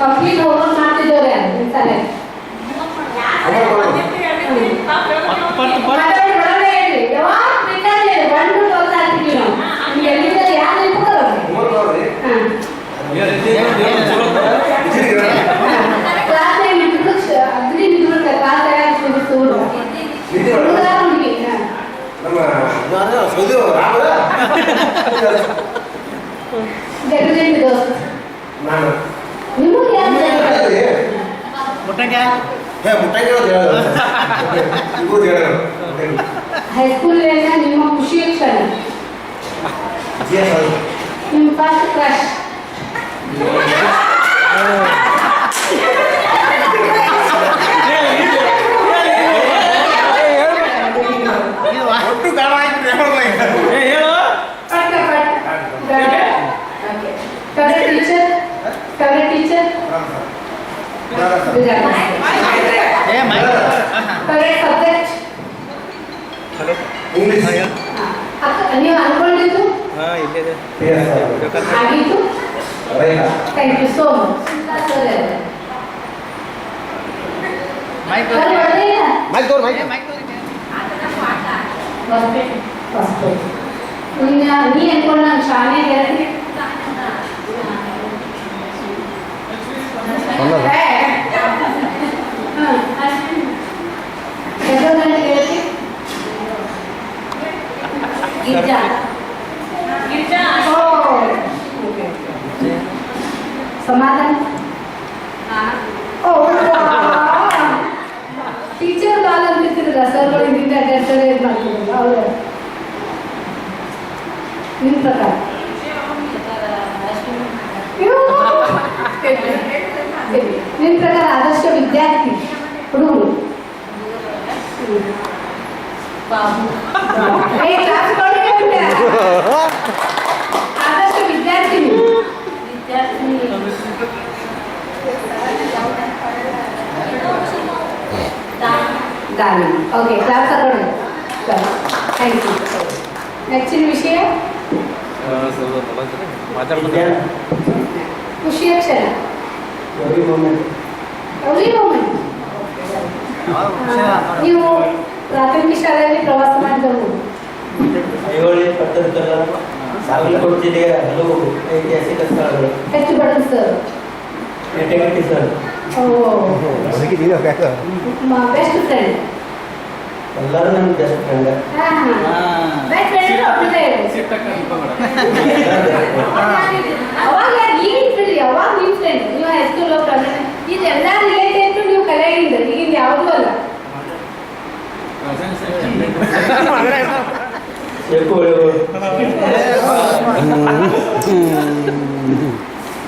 B: ಕಂಪ್ಲೀಟ್ ಹೋಮ್ವರ್ಕ್ ಮಾಡ್ತಿದ್ದೇವೆ ಸರಿ.
C: ನಾನು
B: ನಿಮಗೆ
C: ಮುಟ್ಟಾಗಿ ಹೇಳೋದು ಇಬ್ಬರು ಹೇಳೋದು
B: ಹೈಸ್ಕೂಲ್ ನಿಮ್ಮ ಖುಷಿಯ ಕ್ಷಣ ನಿಮ್ಮ ಫಸ್ಟ್ ಕ್ರಶ್
C: ಒಟ್ಟು ಕಾರಣ
B: favourite teacher favourite subject
C: English
B: ನೀವು ಅನ್ಕೊಂಡಿದ್ದು ಆಗಿತ್ತು thank you so much
C: mic ತೋರ್ ಮೈಕ್
B: ನೀ ಅನ್ಕೊಂಡು ನಾನು ಶಾಲೆ ಗೆಳತಿ ಸಮಾಧಾನ ಟೀಚರ್ ಕಾಲ್ ಅಂತಿರ್ತಿರಲ್ಲ ಸರ್ಗಳು ಹಿಂದಿಂದ ಅಡ್ಡಾಡ್ತಾರೆ ಇದು ಮಾಡ್ತಿರಲ್ಲ ಹೌದಾ ನಿಮ್ಮ ಪ್ರಕಾರ ನಿಮ್ಮ ಪ್ರಕಾರ ಆದರ್ಶ ವಿದ್ಯಾರ್ಥಿ ಹುಡುಗರು ಆದರ್ಶ ವಿದ್ಯಾರ್ಥಿನಿ ದಾನಿ ಓಕೆ ಕ್ಲಾಸ್ ತಗೊಂಡು ಥ್ಯಾಂಕ್ ಯು ನೆಕ್ಸ್ಟಿನ ವಿಷಯ ಖುಷಿಯ ಕ್ಷಣ ಲವ್ಲಿ ಮೂಮೆಂಟ್ ನೀವು ಪ್ರಾಥಮಿಕ ಶಾಲೆಯಲ್ಲಿ ಪ್ರವಾಸ ಮಾಡಿದವರು
F: ಐಹೊಳೆ ಪಟ್ಟದಕಲ್ಲ ಬಾಗಲಕೋಟೆ ಜಿಲ್ಲೆಯ ಹಲವು ಐತಿಹಾಸಿಕ ಸ್ಥಳಗಳು
B: ಹೆಚ್ಚು ಬಡನ್ ಸರ್
F: ನೆಟ್ಟಗಟ್ಟಿ ಸರ್
B: ಬೆಸ್ಟ್ ಫ್ರೆಂಡ್
F: ಎಲ್ಲರೂ ನನ್ನ ಬೆಸ್ಟ್ ಫ್ರೆಂಡ್
B: ಅವಾಗ ಈಗಿನ ಫ್ರೆಂಡ್ ಯಾವಾಗ ನಿಮ್ಮ ಫ್ರೆಂಡ್ ನೀವು ಹೈಸ್ಕೂಲ್ ಇದೆಲ್ಲ ರಿಲೇಟೆಡ್ ನೀವು ಕಲೆಯಿಂದ ಈಗಿನ ಯಾವುದೂ ಅಲ್ಲ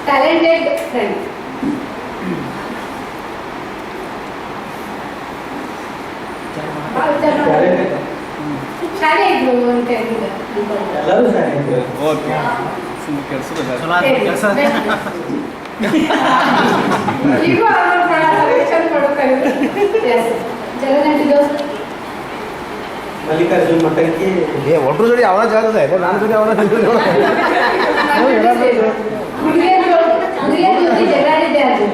B: ಟ್ಯಾಲೆಂಟೆಡ್ ಫ್ರೆಂಡ್ ಶಾಲೆ ಇದ್ರು ಅಂತ ಹೇಳಿದ
F: ಎಲ್ಲರೂ ಚೆನ್ನಾಗಿತ್ತು
B: ಈಗ ಸೆಲೆಕ್ಷನ್ ಕೊಡೋಕ್ಕಾಗುತ್ತೆ ಜಗದಂಟಿ ದೋಸ್ತ
F: ಮಲ್ಲಿಕಾರ್ಜುನ್ ಮಠಕ್ಕೆ
C: ಒಟ್ಟು ಜೋಡಿ ಅವನ ಜಾಗದ ಇದೆ ನಾನು ಜೋಡಿ ಅವನ
B: ಹುಡುಗಿಯರ ಜೊತೆ ಜಗಾಡಿದ್ದೆ ಅದು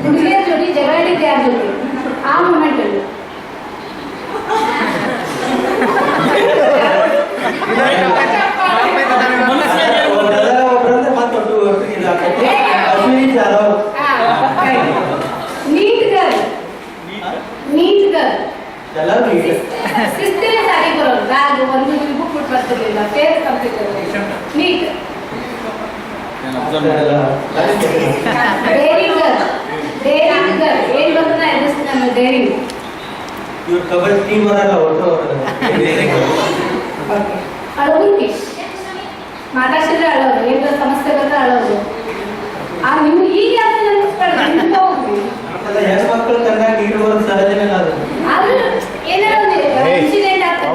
B: ಹುಡುಗಿಯರ ಜೊತೆ ಜಗಾಡಿದ್ದೆ ಯಾರ ಜೊತೆ ಆ ಮೂಮೆಂಟ್ ಅಲ್ಲಿ
F: ಒಬ್ಬರಂದ್ರೆ ಮತ್ತೊಟ್ಟು ಅಶ್ವಿನಿ ಜಾಧವ್
B: ನೀಟ್ ಗರ್ಲ್
F: ಎಲ್ಲರೂ
B: ಶಿಸ್ತಿನೇ ಸಾರಿ ಬರೋದು ಬ್ಯಾಗ್ ಒಂದು ಬುಕ್ ಬಿಟ್ಟು ಬರ್ತಿರ್ಲಿಲ್ಲ fair computer neat daring girl ಏನ್ ಬಂದ್ರೆ ಎದುರಿಸ್ತಾನೆ ಡೇರಿಂಗ್
F: ಇವ್ರು ಕಬಡ್ಡಿ ಟೀಮ್ ಬರಲ್ಲ ಒಟ್ಟು
B: ಅಳೋದು ಮಾತಾಡ್ಸಿದ್ರೆ ಅಳೋದು ಏನಾದ್ರು ಸಮಸ್ಯೆ ಬಂದ್ರೆ ಅಳೋದು ಆ ನೀವು ಈಗ
F: ಹೆಣ್ಮಕ್ಳು ಕರ್ನಾಟಕ ನೀರು ಬರೋದು ಸಹಜನೇ ಅದು
B: ಆದ್ರೂ ಏನಾದ್ರು ಇನ್ಸಿಡೆಂಟ್ ಆಗ್ತದೆ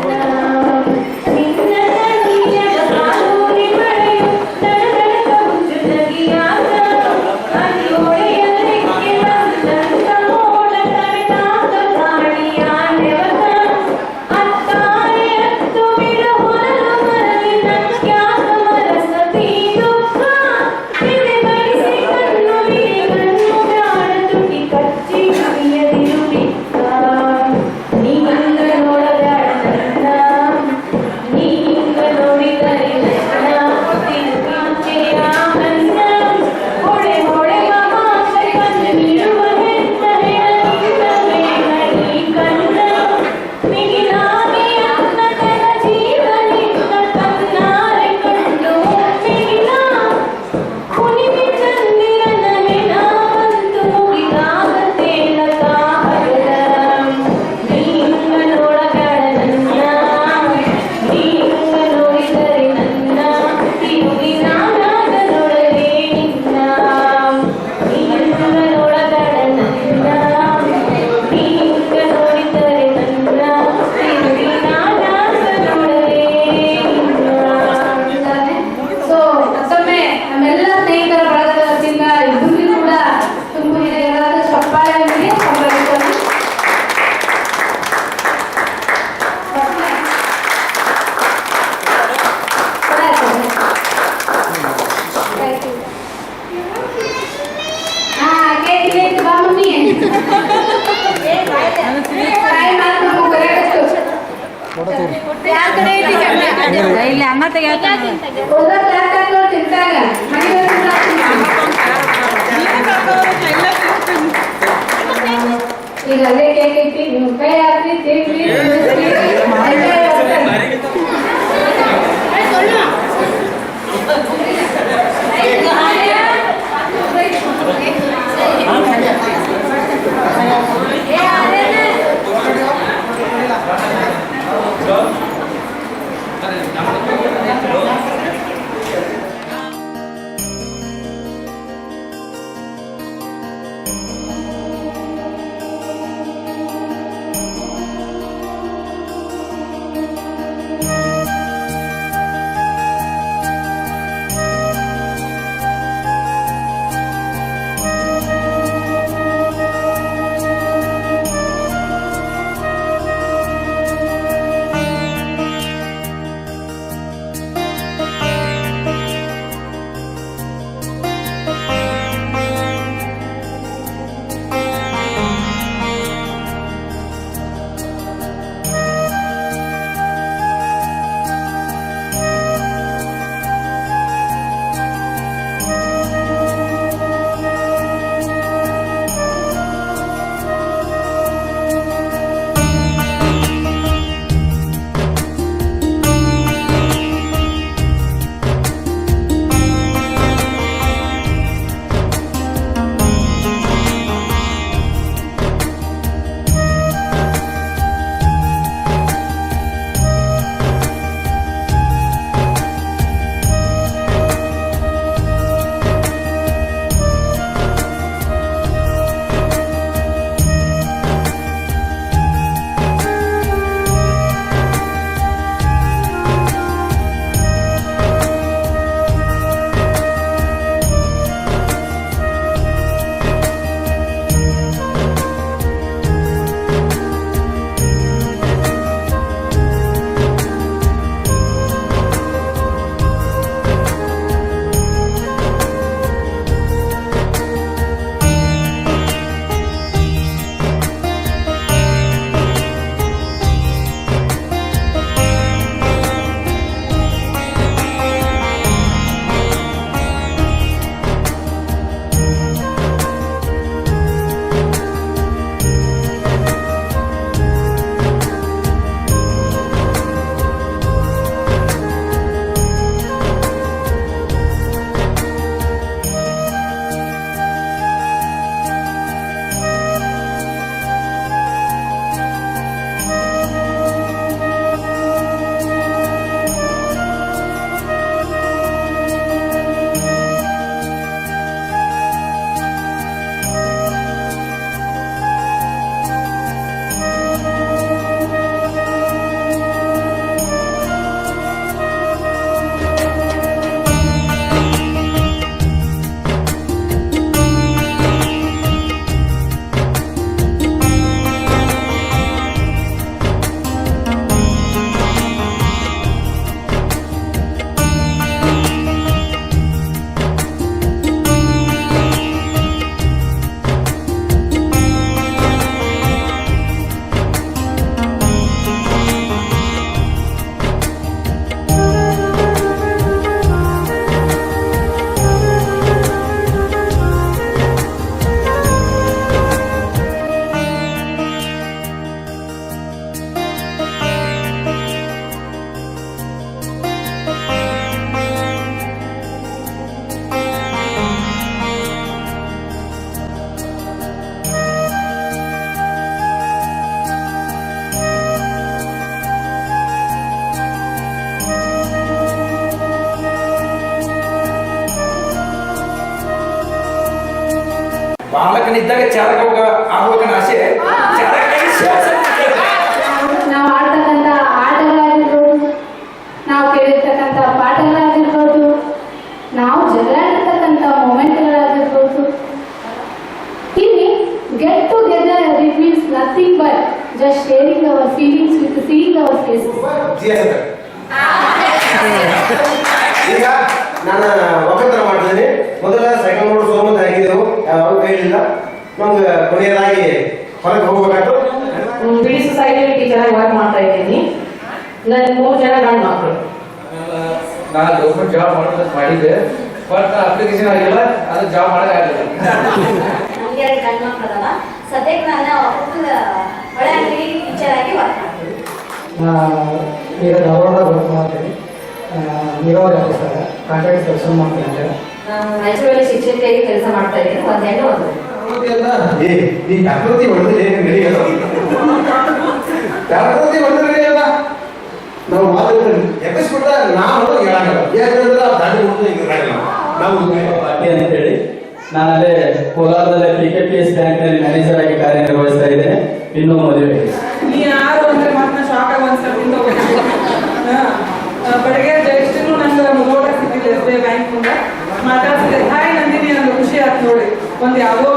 B: ಹೋದ ಕ್ಲಾಸ್ ಹಾಕೋರು ತಿಂತಾಗ ಈಗ ಅಲ್ಲೇ ಕೇಕ್ ಇಟ್ಟು ನಿಮ್ಮ ಕೈ ಹಾಕಿ ತಿನ್ರಿ
C: ಬಾಲಕನಿದ್ದಾಗ ಚಾಲಕ ಆಗ್ಬೇಕನ್ನ ಆಸೆ
B: ನಾವು ಆಡ್ತಕ್ಕಂಥ ಆಟಗಳಾಗಿರ್ಬೋದು, ನಾವು ಕೇಳಿರ್ತಕ್ಕಂಥ ಪಾಠಗಳಾಗಿರ್ಬೋದು, ನಾವು ಜಗಳಾಡಿರ್ತಕ್ಕಂಥ ಮೊಮೆಂಟ್ಗಳಾಗಿರ್ಬೋದು. ಇಲ್ಲಿ get together it means nothing but just sharing our feelings with seeing our faces.
C: ಈಗ ನಾನು ಒಕ್ಕಂತರ ಮಾಡಿದ್ದೀನಿ. ಮೊದಲ ಸೈಕಲ್ ರೋಡ್ ಸೋಮಂತ ಆಗಿದ್ದೆವು, ಯಾವ ಕೈಲಿಲ್ಲ. ನಮ್ಗೆ ಕೊನೆಯದಾಗಿ ಹೊರಗೆ ಹೋಗ್ಬೇಕಾದ್ರು
D: ಬಿಡಿ ಸೊಸೈಟಿಯಲ್ಲಿ ಟೀಚರ್ ಆಗಿ ವರ್ಕ್ ಮಾಡ್ತಾ ಇದ್ದೀನಿ. ನನ್ನ 3 ಜನ ಗಂಡು ಮಕ್ಕಳು.
A: ನಾ ಗೌರ್ಮೆಂಟ್ ಜಾಬ್ ಮಾಡೋದು ಮಾಡಿದ್ದೆ ಬಟ್ ಅಪ್ಲಿಕೇಶನ್ ಆಗಿಲ್ಲ ಅದು ಜಾಬ್ ಮಾಡೋಕ್ಕಾಗಲ್ಲ.
E: ನಮ್ಗೆ ಎರಡು ಗಂಡು ಮಕ್ಕಳು ಅದಾವ. ಸದ್ಯಕ್ಕೆ ನಾನು ಒಳ್ಳೆ ಅಂಗಡಿ ಟೀಚರ್ ಆಗಿ ವರ್ಕ್ ಮಾಡ್ತೀನಿ.
J: ಈಗ ಧಾರವಾಡದಾಗ ವರ್ಕ್ ಮಾಡ್ತೀನಿ. ನೀರಾವರಿ ಆಫೀಸರ್ ಕಾಂಟ್ರಾಕ್ಟ್ ಕೆಲಸ ಮಾಡ್ತೀನಿ ಅಂತ.
D: ನಾನು ರಾಯಚೂರಲ್ಲಿ ಶಿಕ್ಷಕಿಯಾಗಿ ಕೆಲಸ ಮಾಡ್ತಾ ಇದ್ದೀನಿ. ಒಂದು ಹೆಣ್ಣು ಒಂದು
C: ಈ ಪ್ರಕೃತಿ ಹೊಡೆದ್ರೆ ನಡೆಯಲ್ಲ, ಪ್ರಕೃತಿ ಹೊಡೆದ್ರೆ ನಡೆಯಲ್ಲ. ನಾವು ಮಾತಾಡ್ತಾರೆ ಎಬ್ಬಿಸ್ಬಿಟ್ಟ ನಾವು ಹೇಳಂಗಲ್ಲ, ಯಾಕಂದ್ರೆ ಆ ದಾಡಿ ಹೊಡೆದು ಈಗ ನಡೆಯಲ್ಲ. ನಾವು
F: ಪಾಟೀಲ್ ಅಂತ ಹೇಳಿ ನಾನು ಅಲ್ಲೇ ಕೋಲಾರದಲ್ಲೇ PKPS ಬ್ಯಾಂಕ್ನಲ್ಲಿ ಮ್ಯಾನೇಜರ್ ಆಗಿ ಕಾರ್ಯನಿರ್ವಹಿಸ್ತಾ ಇದ್ದೇನೆ. ಇನ್ನೂ ಮದುವೆ
G: ನೀ ಯಾರು ಅಂದ್ರೆ ಮತ್ತೆ ಶಾಕ್ ಆಗಿ ಒಂದ್ಸಲ ಬೆಳಗ್ಗೆ ಜಯಶ್ರೀನು ನಂಗೆ ಮುಗೋಟ ಸಿಕ್ಕಿಲ್ಲ SBI ಬ್ಯಾಂಕ್ ಮುಂದೆ ಮಾತಾಡ್ತಿದ್ದೆ. ಹಾಯ್ ನಂದಿನಿ, ನನಗೆ ಖುಷಿ ಆಯ್ತು ನೋಡಿ. ಒಂದು ಯಾವುದೋ